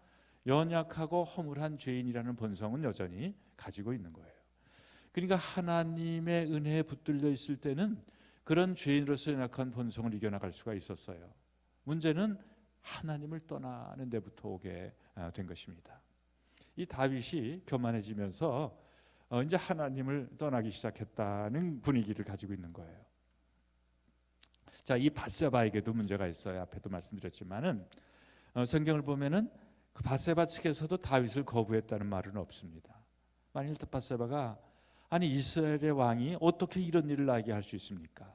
A: 연약하고 허물한 죄인이라는 본성은 여전히 가지고 있는 거예요. 그러니까 하나님의 은혜에 붙들려 있을 때는 그런 죄인으로서 연약한 본성을 이겨나갈 수가 있었어요. 문제는 하나님을 떠나는 데부터 오게 된 것입니다. 이 다윗이 교만해지면서 이제 하나님을 떠나기 시작했다는 분위기를 가지고 있는 거예요. 자, 이 밧세바에게도 문제가 있어요. 앞에도 말씀드렸지만은 성경을 보면은 그 밧세바 측에서도 다윗을 거부했다는 말은 없습니다. 만일 밧세바가 아니 이스라엘의 왕이 어떻게 이런 일을 나에게 할 수 있습니까?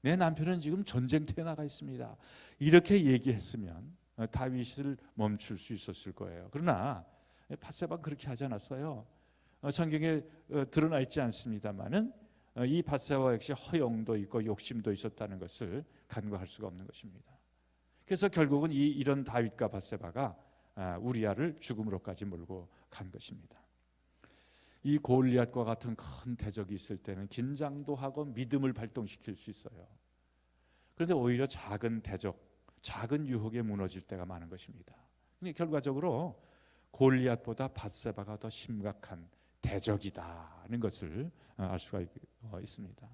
A: 내 남편은 지금 전쟁터에 나가 있습니다. 이렇게 얘기했으면 다윗을 멈출 수 있었을 거예요. 그러나 밧세바가 그렇게 하지 않았어요. 성경에 드러나 있지 않습니다만은 이 밧세바 역시 허영도 있고 욕심도 있었다는 것을 간과할 수가 없는 것입니다. 그래서 결국은 이런 다윗과 밧세바가 우리아를 죽음으로까지 몰고 간 것입니다. 이 골리앗과 같은 큰 대적이 있을 때는 긴장도 하고 믿음을 발동시킬 수 있어요. 그런데 오히려 작은 대적, 작은 유혹에 무너질 때가 많은 것입니다. 결과적으로 골리앗보다 밧세바가 더 심각한 대적이다는 것을 알 수가 있습니다.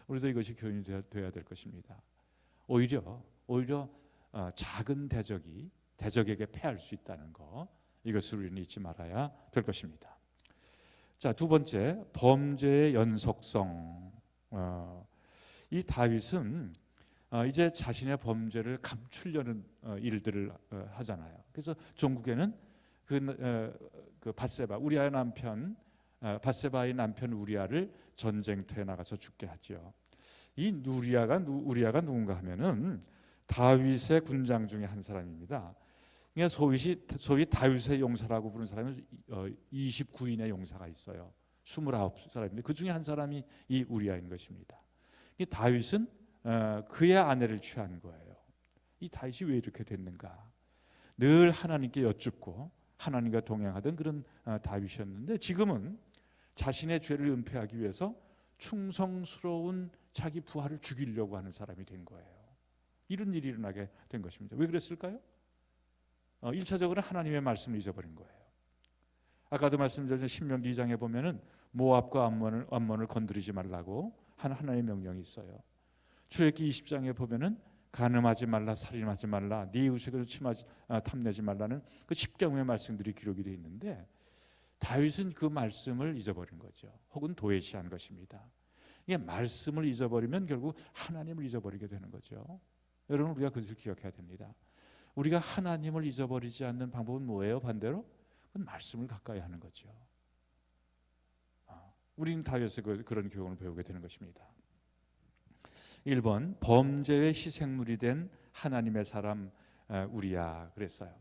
A: 우리도 이것이 교훈이 되어야 될 것입니다. 오히려 작은 대적에게 패할 수 있다는 것, 이것을 우리는 잊지 말아야 될 것입니다. 자, 두 번째, 범죄의 연속성. 이 다윗은 이제 자신의 범죄를 감추려는 일들을 하잖아요. 그래서 종국에는 그 밧세바, 우리아의 남편, 밧세바의 남편 우리아를 전쟁터에 나가서 죽게 하죠. 이 우리아가 누군가 하면은 다윗의 군장 중에 한 사람입니다. 그러니까 소위 다윗의 용사라고 부르는 사람은 29인의 용사가 있어요. 29사람인데 그 중에 한 사람이 이 우리아인 것입니다. 이 다윗은 그의 아내를 취한 거예요. 이 다윗이 왜 이렇게 됐는가? 늘 하나님께 여쭙고 하나님과 동행하던 그런 다윗이었는데 지금은 자신의 죄를 은폐하기 위해서 충성스러운 자기 부하를 죽이려고 하는 사람이 된 거예요. 이런 일이 일어나게 된 것입니다. 왜 그랬을까요? 1차적으로 하나님의 말씀을 잊어버린 거예요. 아까도 말씀드렸던 신명기 2장에 보면은 모압과 암몬을 건드리지 말라고 하나님의 명령이 있어요. 출애굽기 20장에 보면은 간음하지 말라, 살인하지 말라, 네 이웃에게도 탐내지 말라는 그 10경의 말씀들이 기록이 되어 있는데 다윗은 그 말씀을 잊어버린 거죠. 혹은 도외시한 것입니다. 이게 말씀을 잊어버리면 결국 하나님을 잊어버리게 되는 거죠. 여러분, 우리가 그것을 기억해야 됩니다. 우리가 하나님을 잊어버리지 않는 방법은 뭐예요? 반대로 그건 말씀을 가까이 하는 거죠. 우리는 다윗에서 그런 교훈을 배우게 되는 것입니다. 1번, 범죄의 희생물이 된 하나님의 사람 우리야 그랬어요.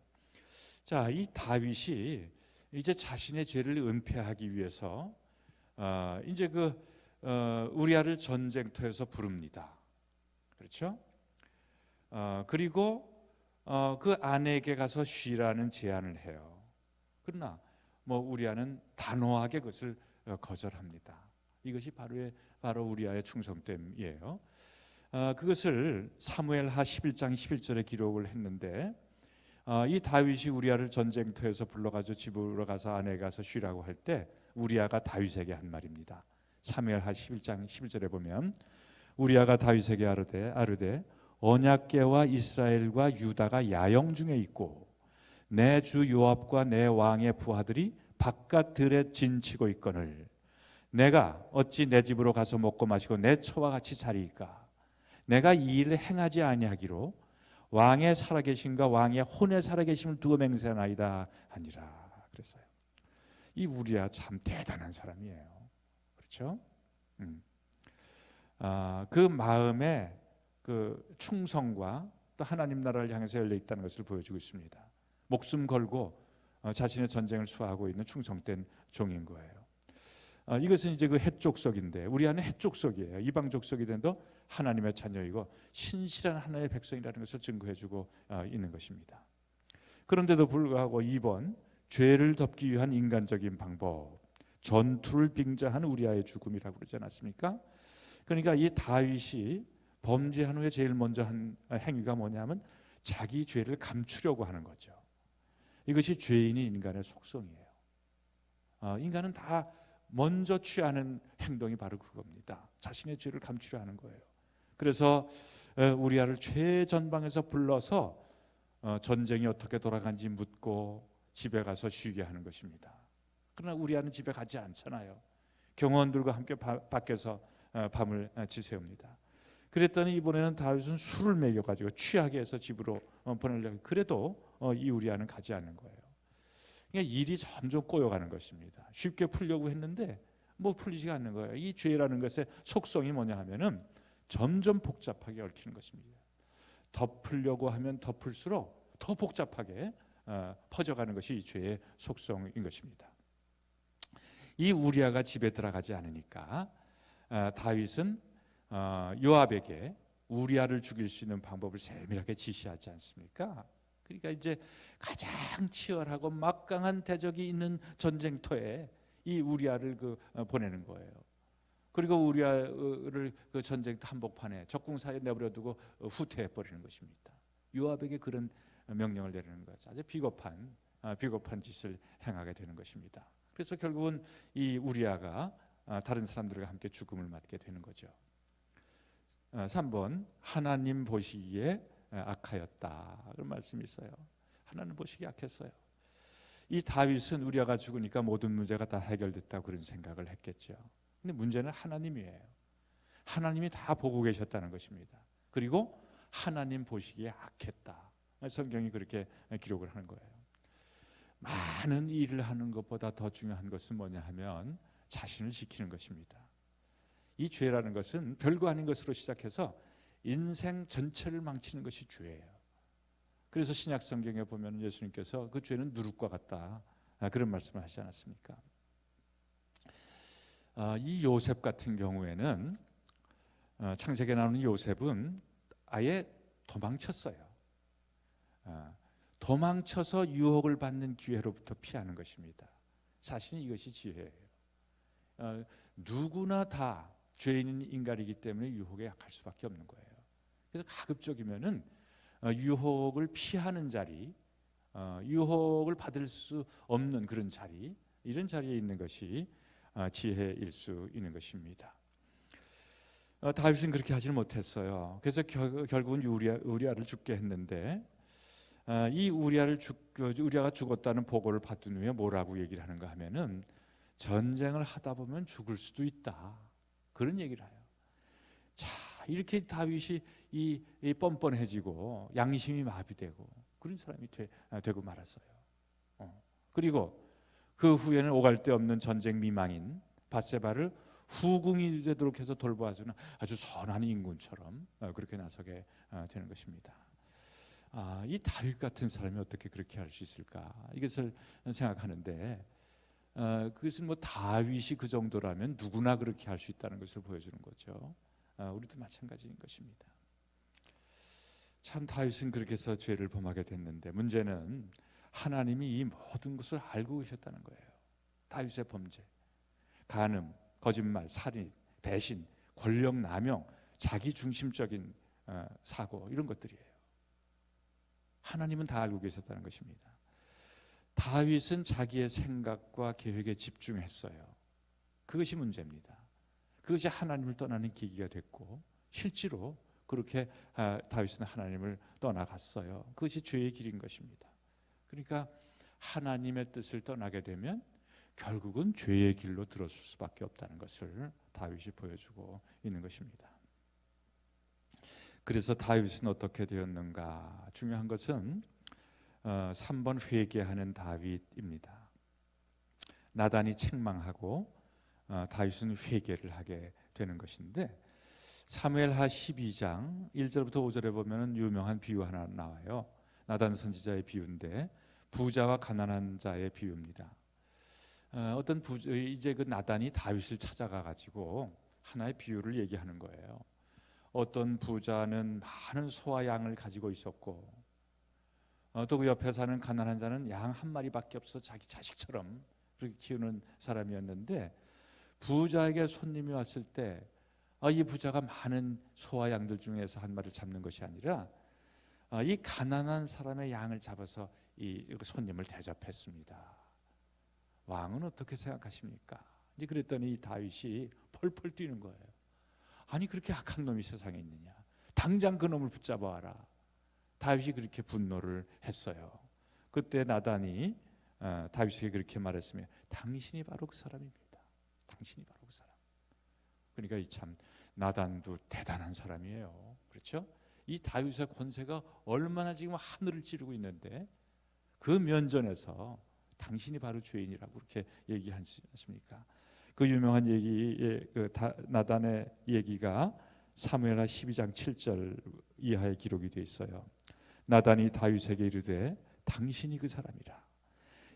A: 자, 이 다윗이 이제 자신의 죄를 은폐하기 위해서 이제 우리아를 전쟁터에서 부릅니다. 그렇죠? 그리고 그 아내에게 가서 쉬라는 제안을 해요. 그러나 우리아는 단호하게 그것을 거절합니다. 이것이 바로 우리아의 충성됨이에요. 그것을 사무엘하 11장 11절에 기록을 했는데 이 다윗이 우리아를 전쟁터에서 불러가지고 집으로 가서 아내에 가서 쉬라고 할 때 우리아가 다윗에게 한 말입니다. 사무엘하 11장 11절에 보면 우리아가 다윗에게 아르되 언약궤와 이스라엘과 유다가 야영 중에 있고 내 주 요압과 내 왕의 부하들이 바깥 들에 진치고 있거늘 내가 어찌 내 집으로 가서 먹고 마시고 내 처와 같이 자리이까? 내가 이 일을 행하지 아니하기로 왕의 살아계심과 왕의 혼의 살아계심을 두어 맹세하나이다 하니라 그랬어요. 이 우리야 참 대단한 사람이에요. 그렇죠? 그 마음에 그 충성과 또 하나님 나라를 향해서 열려 있다는 것을 보여주고 있습니다. 목숨 걸고 자신의 전쟁을 수하고 있는 충성된 종인 거예요. 이것은 이제 그 해족속인데 우리아는 해족속이에요. 이방 족속이된도 하나님의 자녀이고 신실한 하나님의 백성이라는 것을 증거해주고 있는 것입니다. 그런데도 불구하고 2번, 죄를 덮기 위한 인간적인 방법, 전투를 빙자한 우리아의 죽음이라고 그러지 않았습니까? 그러니까 이 다윗이 범죄한 후에 제일 먼저 한 행위가 뭐냐면 자기 죄를 감추려고 하는 거죠. 이것이 죄인인 인간의 속성이에요. 인간은 다 먼저 취하는 행동이 바로 그겁니다. 자신의 죄를 감추려 하는 거예요. 그래서 우리아를 최전방에서 불러서 전쟁이 어떻게 돌아간지 묻고 집에 가서 쉬게 하는 것입니다. 그러나 우리아는 집에 가지 않잖아요. 경호원들과 함께 밖에서 밤을 지새웁니다. 그랬더니 이번에는 다윗은 술을 먹여가지고 취하게 해서 집으로 보내려고 그래도 이 우리아는 가지 않는 거예요. 그러니까 일이 점점 꼬여가는 것입니다. 쉽게 풀려고 했는데 풀리지가 않는 거예요. 이 죄라는 것의 속성이 뭐냐 하면은 점점 복잡하게 얽히는 것입니다. 덮으려고 하면 덮을수록 더 복잡하게 퍼져가는 것이 이 죄의 속성인 것입니다. 이 우리아가 집에 들어가지 않으니까 다윗은 요압에게 우리아를 죽일 수 있는 방법을 세밀하게 지시하지 않습니까? 그러니까 이제 가장 치열하고 막강한 대적이 있는 전쟁터에 이 우리아를 보내는 거예요. 그리고 우리아를 그 전쟁터 한복판에 적궁사에 내버려두고 후퇴해 버리는 것입니다. 요압에게 그런 명령을 내리는 거죠. 아주 비겁한 짓을 행하게 되는 것입니다. 그래서 결국은 이 우리아가 다른 사람들과 함께 죽음을 맞게 되는 거죠. 3번 하나님 보시기에 악하였다 그런 말씀이 있어요. 하나님 보시기에 악했어요. 이 다윗은 우리아가 죽으니까 모든 문제가 다 해결됐다고 그런 생각을 했겠죠. 근데 문제는 하나님이에요. 하나님이 다 보고 계셨다는 것입니다. 그리고 하나님 보시기에 악했다. 성경이 그렇게 기록을 하는 거예요. 많은 일을 하는 것보다 더 중요한 것은 뭐냐 하면 자신을 지키는 것입니다. 이 죄라는 것은 별거 아닌 것으로 시작해서 인생 전체를 망치는 것이 죄예요. 그래서 신약 성경에 보면 예수님께서 그 죄는 누룩과 같다 그런 말씀을 하시지 않았습니까? 이 요셉 같은 경우에는 창세기에 나오는 요셉은 아예 도망쳤어요. 도망쳐서 유혹을 받는 기회로부터 피하는 것입니다. 사실은 이것이 지혜예요. 누구나 다 죄인인 인간이기 때문에 유혹에 약할 수밖에 없는 거예요. 그래서 가급적이면은 유혹을 피하는 자리, 유혹을 받을 수 없는 그런 자리, 이런 자리에 있는 것이 지혜일 수 있는 것입니다. 다윗은 그렇게 하지는 못했어요. 그래서 결국은 우리아를 죽게 했는데 이 우리아가 죽었다는 보고를 받은 후에 뭐라고 얘기를 하는가 하면은 전쟁을 하다 보면 죽을 수도 있다 그런 얘기를 해요. 자, 이렇게 다윗이 이 뻔뻔해지고 양심이 마비되고 그런 사람이 되고 말았어요. 그리고 그 후에는 오갈 데 없는 전쟁 미망인 밧세바를 후궁이 되도록 해서 돌봐주는 아주 선한 인군처럼 그렇게 나서게 되는 것입니다. 이 다윗 같은 사람이 어떻게 그렇게 할 수 있을까? 이것을 생각하는데 그것은 뭐 다윗이 그 정도라면 누구나 그렇게 할 수 있다는 것을 보여주는 거죠. 우리도 마찬가지인 것입니다. 참 다윗은 그렇게 해서 죄를 범하게 됐는데 문제는 하나님이 이 모든 것을 알고 계셨다는 거예요. 다윗의 범죄, 간음, 거짓말, 살인, 배신, 권력 남용, 자기 중심적인 사고 이런 것들이에요. 하나님은 다 알고 계셨다는 것입니다. 다윗은 자기의 생각과 계획에 집중했어요. 그것이 문제입니다. 그것이 하나님을 떠나는 계기가 됐고 실제로 그렇게 다윗은 하나님을 떠나갔어요. 그것이 죄의 길인 것입니다. 그러니까 하나님의 뜻을 떠나게 되면 결국은 죄의 길로 들어설 수밖에 없다는 것을 다윗이 보여주고 있는 것입니다. 그래서 다윗은 어떻게 되었는가? 중요한 것은 3번 회개하는 다윗입니다. 나단이 책망하고 다윗은 회개를 하게 되는 것인데 사무엘하 12장 1절부터 5절에 보면 유명한 비유 하나 나와요. 나단 선지자의 비유인데 부자와 가난한 자의 비유입니다. 어떤 이제 그 나단이 다윗을 찾아가 가지고 하나의 비유를 얘기하는 거예요. 어떤 부자는 많은 소와 양을 가지고 있었고 또 그 옆에 사는 가난한 자는 양 한 마리밖에 없어 자기 자식처럼 그렇게 키우는 사람이었는데 부자에게 손님이 왔을 때 이 부자가 많은 소와 양들 중에서 한 마리를 잡는 것이 아니라 이 가난한 사람의 양을 잡아서 이 손님을 대접했습니다. 왕은 어떻게 생각하십니까? 이제 그랬더니 이 다윗이 펄펄 뛰는 거예요. 아니 그렇게 악한 놈이 세상에 있느냐? 당장 그 놈을 붙잡아 와라. 다윗이 그렇게 분노를 했어요. 그때 나단이 다윗에게 그렇게 말했으며 당신이 바로 그 사람입니다. 당신이 바로 그 사람. 그러니까 이 참 나단도 대단한 사람이에요. 그렇죠? 이 다윗의 권세가 얼마나 지금 하늘을 찌르고 있는데 그 면전에서 당신이 바로 죄인이라고 그렇게 얘기하지 않습니까? 그 유명한 얘기의 나단의 얘기가 사무엘하 12장 7절 이하에 기록이 되어 있어요. 나단이 다윗에게 이르되 당신이 그 사람이라.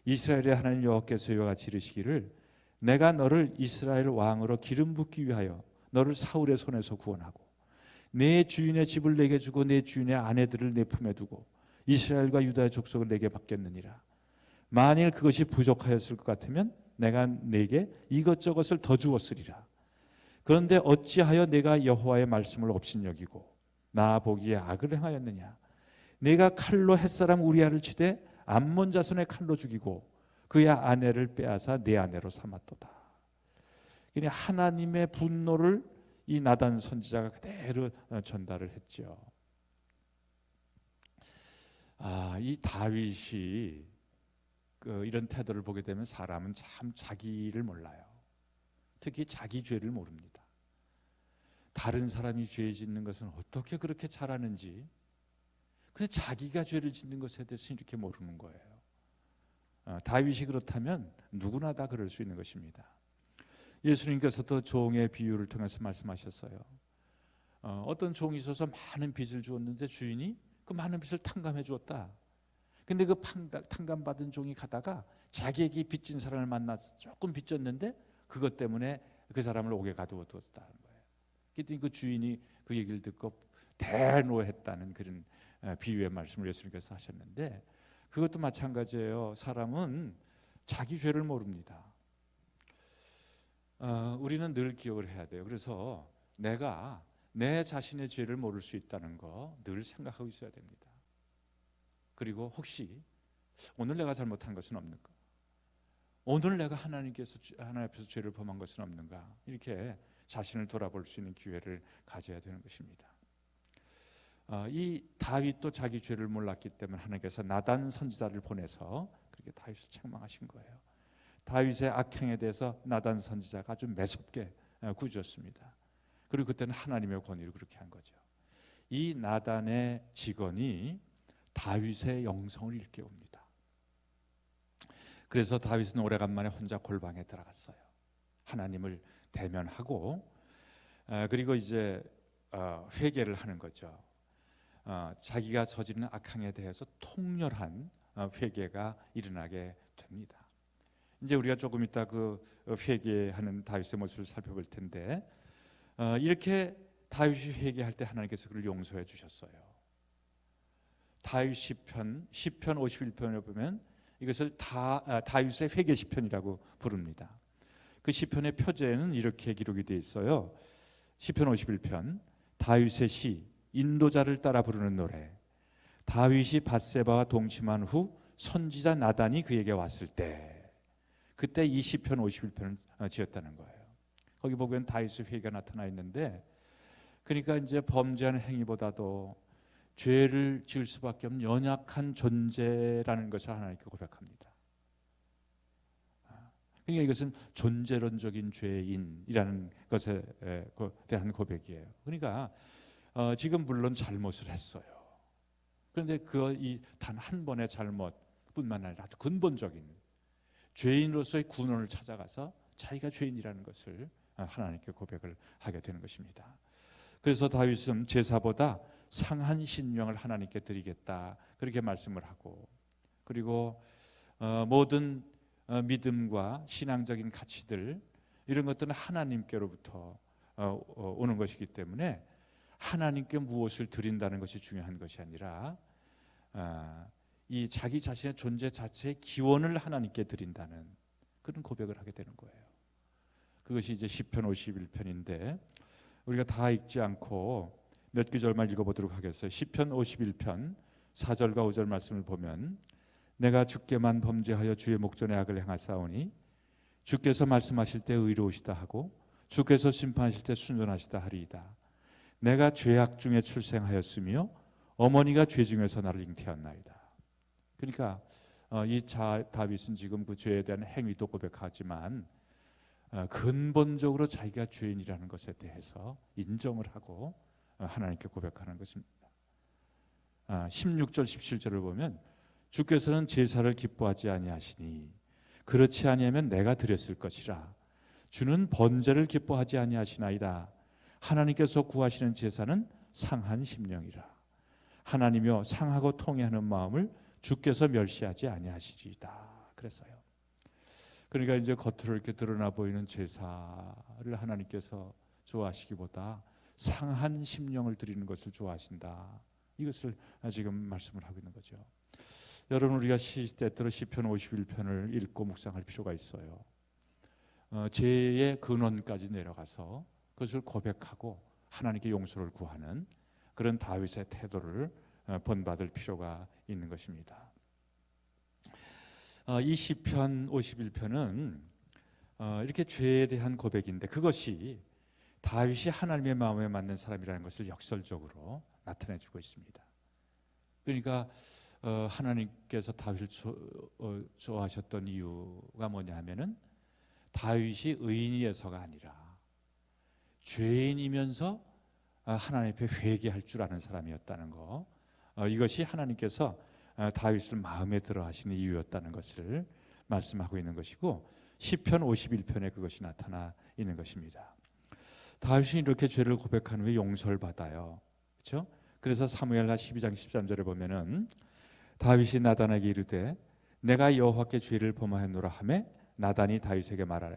A: 이스라엘의 하나님 여호와께서 이와 같이 이르시기를 내가 너를 이스라엘 왕으로 기름 붓기 위하여 너를 사울의 손에서 구원하고 내 주인의 집을 내게 주고 내 주인의 아내들을 내 품에 두고 이스라엘과 유다의 족속을 내게 맡겼느니라. 만일 그것이 부족하였을 것 같으면 내가 내게 이것저것을 더 주었으리라. 그런데 어찌하여 내가 여호와의 말씀을 업신여기고 나 보기에 악을 행하였느냐. 내가 칼로 햇사람 우리아를 치되 암몬 자손의 칼로 죽이고 그의 아내를 빼앗아 내 아내로 삼았도다. 그러니 하나님의 분노를 이 나단 선지자가 그대로 전달을 했죠. 이 다윗이 이런 태도를 보게 되면 사람은 참 자기를 몰라요. 특히 자기 죄를 모릅니다. 다른 사람이 죄 짓는 것은 어떻게 그렇게 잘하는지, 근데 자기가 죄를 짓는 것에 대해서 이렇게 모르는 거예요. 다윗이 그렇다면 누구나 다 그럴 수 있는 것입니다. 예수님께서도 종의 비유를 통해서 말씀하셨어요. 어떤 종이 있어서 많은 빚을 주었는데 주인이 그 많은 빚을 탕감해 주었다. 근데 그 탕감받은 종이 가다가 자기에게 빚진 사람을 만나서 조금 빚졌는데 그것 때문에 그 사람을 옥에 가두어 두었다는 거예요. 그랬더니 그 주인이 그 얘기를 듣고 대노했다는 그런 비유의 말씀을 예수님께서 하셨는데, 그것도 마찬가지예요. 사람은 자기 죄를 모릅니다. 우리는 늘 기억을 해야 돼요. 그래서 내가 내 자신의 죄를 모를 수 있다는 거 늘 생각하고 있어야 됩니다. 그리고 혹시 오늘 내가 잘못한 것은 없는가? 오늘 내가 하나님 앞에서 죄를 범한 것은 없는가? 이렇게 자신을 돌아볼 수 있는 기회를 가져야 되는 것입니다. 이 다윗도 자기 죄를 몰랐기 때문에 하나님께서 나단 선지자를 보내서 그렇게 다윗을 책망하신 거예요. 다윗의 악행에 대해서 나단 선지자가 아주 매섭게 꾸짖었습니다. 그리고 그때는 하나님의 권위로 그렇게 한 거죠. 이 나단의 직언이 다윗의 영성을 일깨웁니다. 그래서 다윗은 오래간만에 혼자 골방에 들어갔어요. 하나님을 대면하고 그리고 이제 회개를 하는 거죠. 자기가 저지른 악행에 대해서 통렬한 회개가 일어나게 됩니다. 이제 우리가 조금 이따 그 회개하는 다윗의 모습을 살펴볼 텐데, 이렇게 다윗이 회개할 때 하나님께서 그를 용서해 주셨어요. 다윗 시편 51편에 보면 이것을 다윗의 회개 시편이라고 부릅니다. 그 시편의 표제에는 이렇게 기록이 되어 있어요. 시편 51편 다윗의 시, 인도자를 따라 부르는 노래. 다윗이 밧세바와 동침한 후 선지자 나단이 그에게 왔을 때, 그때 이 시편 51편을 지었다는 거예요. 거기 보면 다윗의 회개가 나타나 있는데, 그러니까 이제 범죄하는 행위보다도 죄를 지을 수밖에 없는 연약한 존재라는 것을 하나님께 고백합니다. 그러니까 이것은 존재론적인 죄인이라는 것에 대한 고백이에요. 그러니까 지금 물론 잘못을 했어요. 그런데 이 단 한 번의 잘못뿐만 아니라 아주 근본적인 죄인으로서의 군원을 찾아가서 자기가 죄인이라는 것을 하나님께 고백을 하게 되는 것입니다. 그래서 다윗은 제사보다 상한 신령을 하나님께 드리겠다, 그렇게 말씀을 하고, 그리고 모든 믿음과 신앙적인 가치들, 이런 것들은 하나님께로부터 오는 것이기 때문에 하나님께 무엇을 드린다는 것이 중요한 것이 아니라 이 자기 자신의 존재 자체의 기원을 하나님께 드린다는 그런 고백을 하게 되는 거예요. 그것이 이제 시편 51편인데 우리가 다 읽지 않고 몇 구절만 읽어보도록 하겠어요. 시편 51편 4절과 5절 말씀을 보면, 내가 주께만 범죄하여 주의 목전에 악을 행하사오니 주께서 말씀하실 때 의로우시다 하고 주께서 심판하실 때 순전하시다 하리이다. 내가 죄악 중에 출생하였으며 어머니가 죄 중에서 나를 잉태하였나이다. 그러니까 이 다윗은 지금 그 죄에 대한 행위도 고백하지만 근본적으로 자기가 죄인이라는 것에 대해서 인정을 하고 하나님께 고백하는 것입니다. 16절 17절을 보면, 주께서는 제사를 기뻐하지 아니하시니 그렇지 아니하면 내가 드렸을 것이라. 주는 번제를 기뻐하지 아니하시나이다. 하나님께서 구하시는 제사는 상한 심령이라. 하나님이여 상하고 통회하는 마음을 주께서 멸시하지 아니하시리이다 그랬어요. 그러니까 이제 겉으로 이렇게 드러나 보이는 제사를 하나님께서 좋아하시기보다 상한 심령을 드리는 것을 좋아하신다. 이것을 지금 말씀을 하고 있는 거죠. 여러분, 우리가 시대때로 시편 51편을 읽고 묵상할 필요가 있어요. 죄의 근원까지 내려가서 그것을 고백하고 하나님께 용서를 구하는 그런 다윗의 태도를 본받을 필요가 있는 것입니다. 이 시편 51편은 이렇게 죄에 대한 고백인데 그것이 다윗이 하나님의 마음에 맞는 사람이라는 것을 역설적으로 나타내주고 있습니다. 그러니까 하나님께서 다윗을 좋아하셨던 이유가 뭐냐 하면은 다윗이 의인이어서가 아니라 죄인이면서 하나님 앞에 회개할 줄 아는 사람이었다는 거, 이것이 하나님께서 다윗을 마음에 들어 하시는 이유였다는 것을 말씀하고 있는 것이고, 시편 51편에 그것이 나타나 있는 것입니다. 다윗이 이렇게 죄를 고백한 후에 용서를 받아요. 그렇죠? 그래서 사무엘하 12장 13절에 보면은 다윗이 나단에게 이르되 내가 여호와께 죄를 범하였노라 하매 나단이 다윗에게 말하라.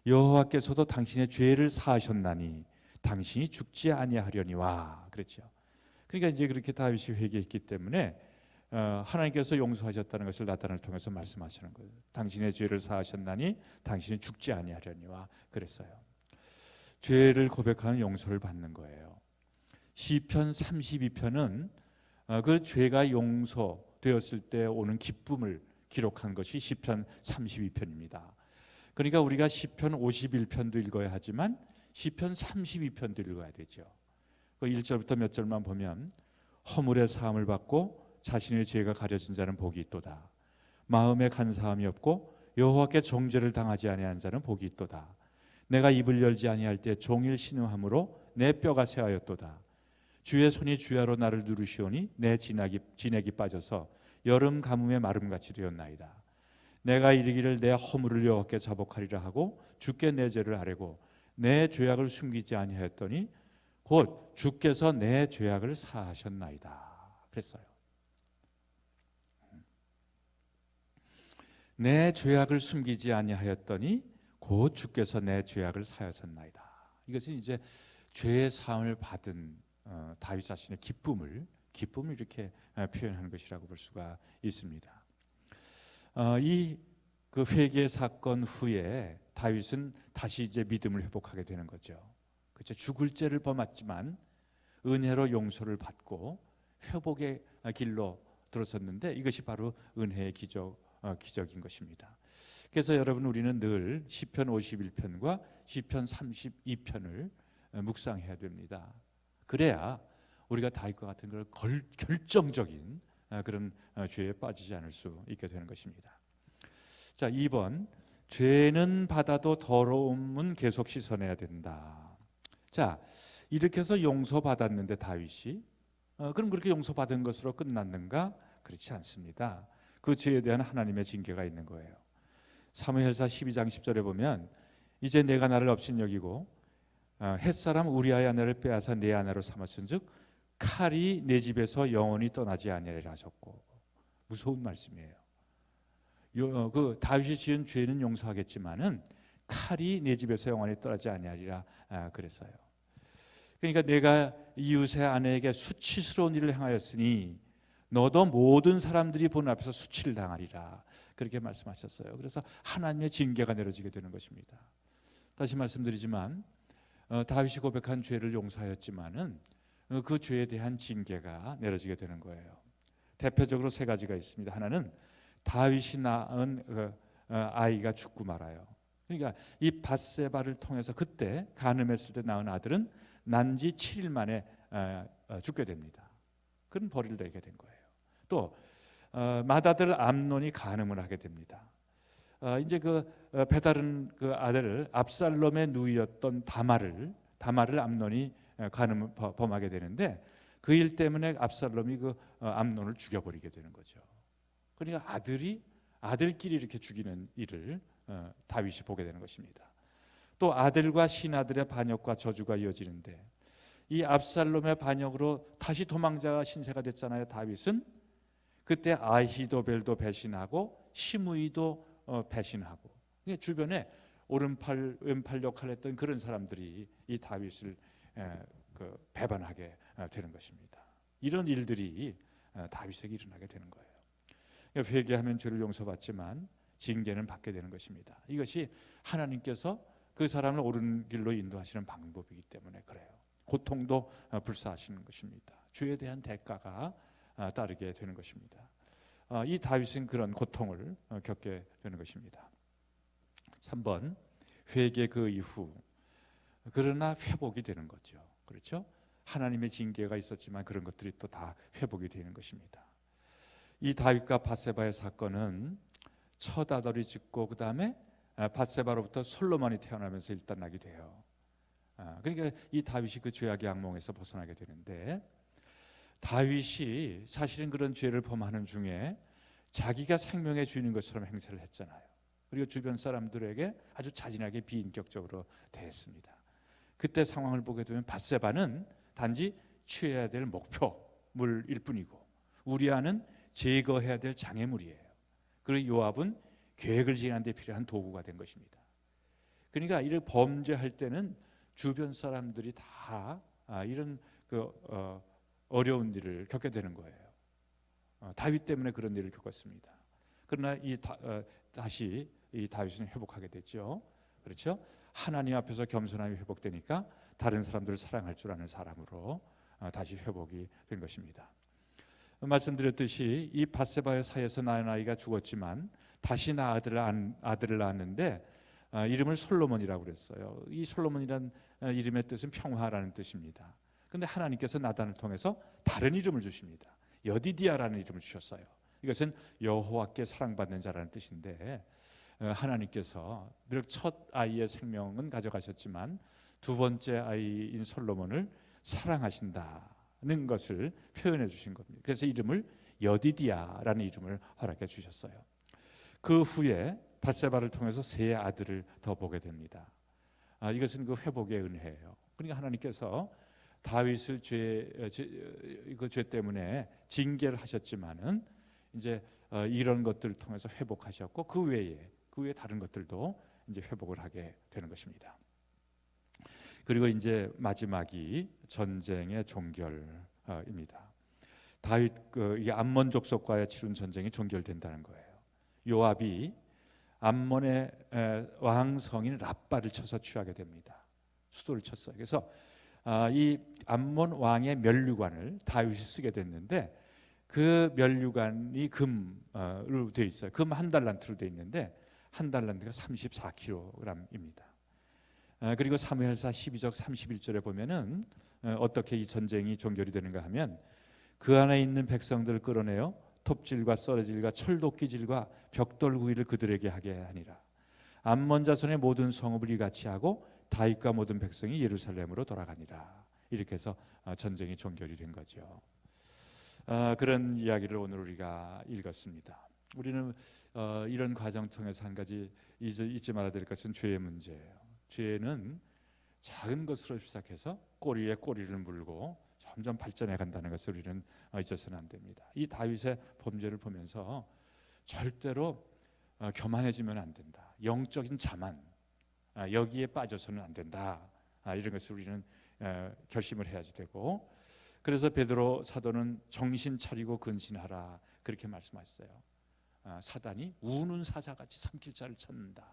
A: 여호와께서도 당신의 죄를 사하셨나니 당신이 죽지 아니하려니와. 그렇죠. 그러니까 이제 그렇게 다윗이 회개했기 때문에 하나님께서 용서하셨다는 것을 나단을 통해서 말씀하시는 거예요. 당신의 죄를 사하셨나니 당신이 죽지 아니하려니와 그랬어요. 죄를 고백하는 용서를 받는 거예요. 시편 32편은 그 죄가 용서되었을 때 오는 기쁨을 기록한 것이 시편 32편입니다. 그러니까 우리가 시편 51편도 읽어야 하지만 시편 32편도 읽어야 되죠. 그 1절부터 몇 절만 보면 허물의 사함을 받고 자신의 죄가 가려진 자는 복이 있도다. 마음에 간사함이 없고 여호와께 정죄를 당하지 아니한 자는 복이 있도다. 내가 입을 열지 아니할 때 종일 신음함으로 내 뼈가 새하였도다. 주의 손이 주야로 나를 누르시오니 내 진액이 빠져서 여름 가뭄의 마름같이 되었나이다. 내가 이르기를 내 허물을 여호와께 자복하리라 하고 주께 내 죄를 아뢰고 내 죄악을 숨기지 아니하였더니 곧 주께서 내 죄악을 사하셨나이다 그랬어요. 내 죄악을 숨기지 아니하였더니 곧 주께서 내 죄악을 사하셨나이다. 이것은 이제 죄의 사함을 받은 다윗 자신의 기쁨을 이렇게 표현하는 것이라고 볼 수가 있습니다. 이 그 회개 사건 후에 다윗은 다시 이제 믿음을 회복하게 되는 거죠. 그렇죠. 죽을 죄를 범했지만 은혜로 용서를 받고 회복의 길로 들어섰는데 이것이 바로 은혜의 기적인 것입니다. 그래서 여러분, 우리는 늘 시편 51편과 시편 32편을 묵상해야 됩니다. 그래야 우리가 다윗과 같은 걸 결정적인 그런 죄에 빠지지 않을 수 있게 되는 것입니다. 자, 2번, 죄는 받아도 더러움은 계속 씻어내야 된다. 자, 이렇게 해서 용서받았는데 다윗이 그럼 그렇게 용서받은 것으로 끝났는가? 그렇지 않습니다. 그 죄에 대한 하나님의 징계가 있는 거예요. 사무엘사 12장 10절에 보면 이제 내가 나를 업신여기고 햇사람 우리아의 아내를 빼앗아 내 아내로 삼았은즉 칼이 내 집에서 영원히 떠나지 아니하리라 하셨고, 무서운 말씀이에요. 그 다윗이 지은 죄는 용서하겠지만은 칼이 내 집에서 영원히 떠나지 아니하리라 그랬어요. 그러니까 내가 이웃의 아내에게 수치스러운 일을 행하였으니 너도 모든 사람들이 보는 앞에서 수치를 당하리라 그렇게 말씀하셨어요. 그래서 하나님의 징계가 내려지게 되는 것입니다. 다시 말씀드리지만 다윗이 고백한 죄를 용서하였지만은 그 죄에 대한 징계가 내려지게 되는 거예요. 대표적으로 세 가지가 있습니다. 하나는 다윗이 낳은 아이가 죽고 말아요. 그러니까 이 밧세바를 통해서 그때 간음했을 때 낳은 아들은 난 지 7일 만에 죽게 됩니다. 그런 벌을 내게 된 거예요. 또 맏아들 암논이 간음을 하게 됩니다. 이제 그 배다른 그 아들 압살롬의 누이였던 다말을 암논이 간음을 범하게 되는데 그 일 때문에 압살롬이 그 암논을 죽여버리게 되는 거죠. 그러니까 아들끼리 이렇게 죽이는 일을 다윗이 보게 되는 것입니다. 또 아들과 신아들의 반역과 저주가 이어지는데 이 압살롬의 반역으로 다시 도망자가 신세가 됐잖아요. 다윗은 그때 아히도벨도 배신하고 시므이도 배신하고, 주변에 오른팔 왼팔 역할을 했던 그런 사람들이 이 다윗을 배반하게 되는 것입니다. 이런 일들이 다윗에게 일어나게 되는 거예요. 회개하면 죄를 용서받지만 징계는 받게 되는 것입니다. 이것이 하나님께서 그 사람을 옳은 길로 인도하시는 방법이기 때문에 그래요. 고통도 불사하시는 것입니다. 죄에 대한 대가가 따르게 되는 것입니다. 이 다윗은 그런 고통을 겪게 되는 것입니다. 3번, 회개 그 이후 그러나 회복이 되는 거죠. 그렇죠? 하나님의 징계가 있었지만 그런 것들이 또 다 회복이 되는 것입니다. 이 다윗과 밧세바의 사건은 첫 아들이 죽고 그 다음에 밧세바로부터 솔로몬이 태어나면서 일단 나게 돼요. 그러니까 이 다윗이 그 죄악의 악몽에서 벗어나게 되는데, 다윗이 사실은 그런 죄를 범하는 중에 자기가 생명의 주인인 것처럼 행세를 했잖아요. 그리고 주변 사람들에게 아주 자진하게 비인격적으로 대했습니다. 그때 상황을 보게 되면 밧세바는 단지 취해야 될 목표물일 뿐이고 우리아는 제거해야 될 장애물이에요. 그리고 요압은 계획을 진행하는 데 필요한 도구가 된 것입니다. 그러니까 이를 범죄할 때는 주변 사람들이 다 이런 어려운 일을 겪게 되는 거예요. 다윗 때문에 그런 일을 겪었습니다. 그러나 다시 이 다윗은 회복하게 됐죠. 그렇죠? 하나님 앞에서 겸손함이 회복되니까 다른 사람들을 사랑할 줄 아는 사람으로 다시 회복이 된 것입니다. 말씀드렸듯이 이 밧세바의 사이에서 낳은 아이가 죽었지만 다시 아들을 낳았는데 이름을 솔로몬이라고 그랬어요. 이 솔로몬이란 이름의 뜻은 평화라는 뜻입니다. 그런데 하나님께서 나단을 통해서 다른 이름을 주십니다. 여디디아라는 이름을 주셨어요. 이것은 여호와께 사랑받는 자라는 뜻인데, 하나님께서 비록 첫 아이의 생명은 가져가셨지만 두 번째 아이인 솔로몬을 사랑하신다는 것을 표현해 주신 겁니다. 그래서 이름을 여디디아라는 이름을 허락해 주셨어요. 그 후에 밧세바를 통해서 세 아들을 더 보게 됩니다. 이것은 그 회복의 은혜예요. 그러니까 하나님께서 다윗을 죄 때문에 징계를 하셨지만은 이제 이런 것들을 통해서 회복하셨고 그 외에 다른 것들도 이제 회복을 하게 되는 것입니다. 그리고 이제 마지막이 전쟁의 종결입니다. 다윗 이 암몬 족속과의 치룬 전쟁이 종결된다는 거예요. 요압이 암몬의 왕성인 랍바를 쳐서 취하게 됩니다. 수도를 쳤어요. 그래서 이 암몬 왕의 면류관을 다윗이 쓰게 됐는데, 그 면류관이 금으로 되어 있어요. 금 한 달란트로 되어 있는데 한 달란트가 34kg입니다. 그리고 사무엘사 12장 31절에 보면은 어떻게 이 전쟁이 종결이 되는가 하면, 그 안에 있는 백성들을 끌어내어 톱질과 썰어질과 철도끼질과 벽돌구이를 그들에게 하게 하니라. 암몬 자손의 모든 성읍을 이같이 하고 다윗과 모든 백성이 예루살렘으로 돌아가니라. 이렇게 해서 전쟁이 종결이 된 거죠. 그런 이야기를 오늘 우리가 읽었습니다. 우리는 이런 과정 통해서 한 가지 잊지 말아야 될 것은 죄의 문제예요. 죄는 작은 것으로 시작해서 꼬리에 꼬리를 물고 점점 발전해 간다는 것을 우리는 잊어서는 안 됩니다. 이 다윗의 범죄를 보면서 절대로 교만해지면 안 된다. 영적인 자만, 여기에 빠져서는 안 된다. 이런 것을 우리는 결심을 해야지 되고, 그래서 베드로 사도는 정신 차리고 근신하라 그렇게 말씀하셨어요. 사단이 우는 사자같이 삼킬 자를 찾는다.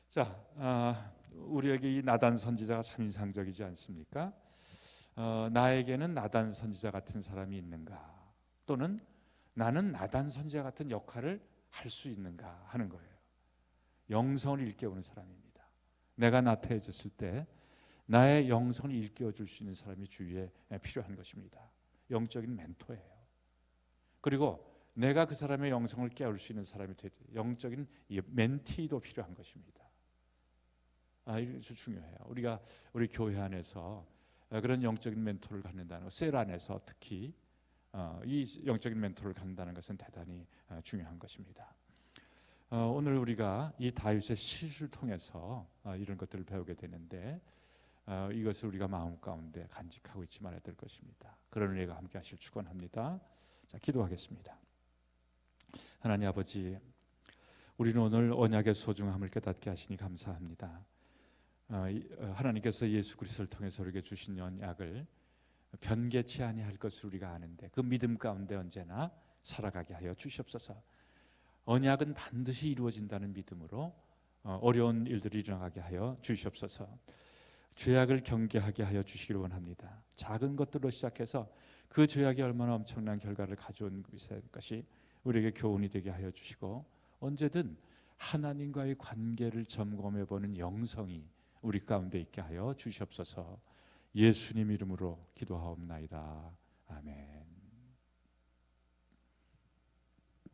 A: 자, 우리에게 이 나단 선지자가 참 인상적이지 않습니까? 나에게는 나단 선지자 같은 사람이 있는가, 또는 나는 나단 선지자 같은 역할을 할 수 있는가 하는 거예요. 영성을 일깨우는 사람입니다. 내가 나태해졌을 때 나의 영성을 일깨워 줄 수 있는 사람이 주위에 필요한 것입니다. 영적인 멘토예요. 그리고 내가 그 사람의 영성을 깨울 수 있는 사람이 영적인 멘티도 필요한 것입니다. 이게 중요해요. 우리 교회 안에서 그런 영적인 멘토를 갖는다는 것, 셀 안에서 특히 이 영적인 멘토를 갖는다는 것은 대단히 중요한 것입니다. 오늘 우리가 이 다윗의 시를 통해서 이런 것들을 배우게 되는데, 이것을 우리가 마음 가운데 간직하고 있지 말아야 될 것입니다. 그런 은혜가 함께 하실 축원합니다. 자, 기도하겠습니다. 하나님 아버지, 우리는 오늘 언약의 소중함을 깨닫게 하시니 감사합니다. 하나님께서 예수 그리스도를 통해서 우리에게 주신 언약을 변개치 아니할 것을 우리가 아는데 그 믿음 가운데 언제나 살아가게 하여 주시옵소서. 언약은 반드시 이루어진다는 믿음으로 어려운 일들이 일어나게 하여 주시옵소서. 죄악을 경계하게 하여 주시기를 원합니다. 작은 것들로 시작해서 그 죄악이 얼마나 엄청난 결과를 가져온 것이 우리에게 교훈이 되게 하여 주시고, 언제든 하나님과의 관계를 점검해 보는 영성이 우리 가운데 있게 하여 주시옵소서. 예수님 이름으로 기도하옵나이다. 아멘.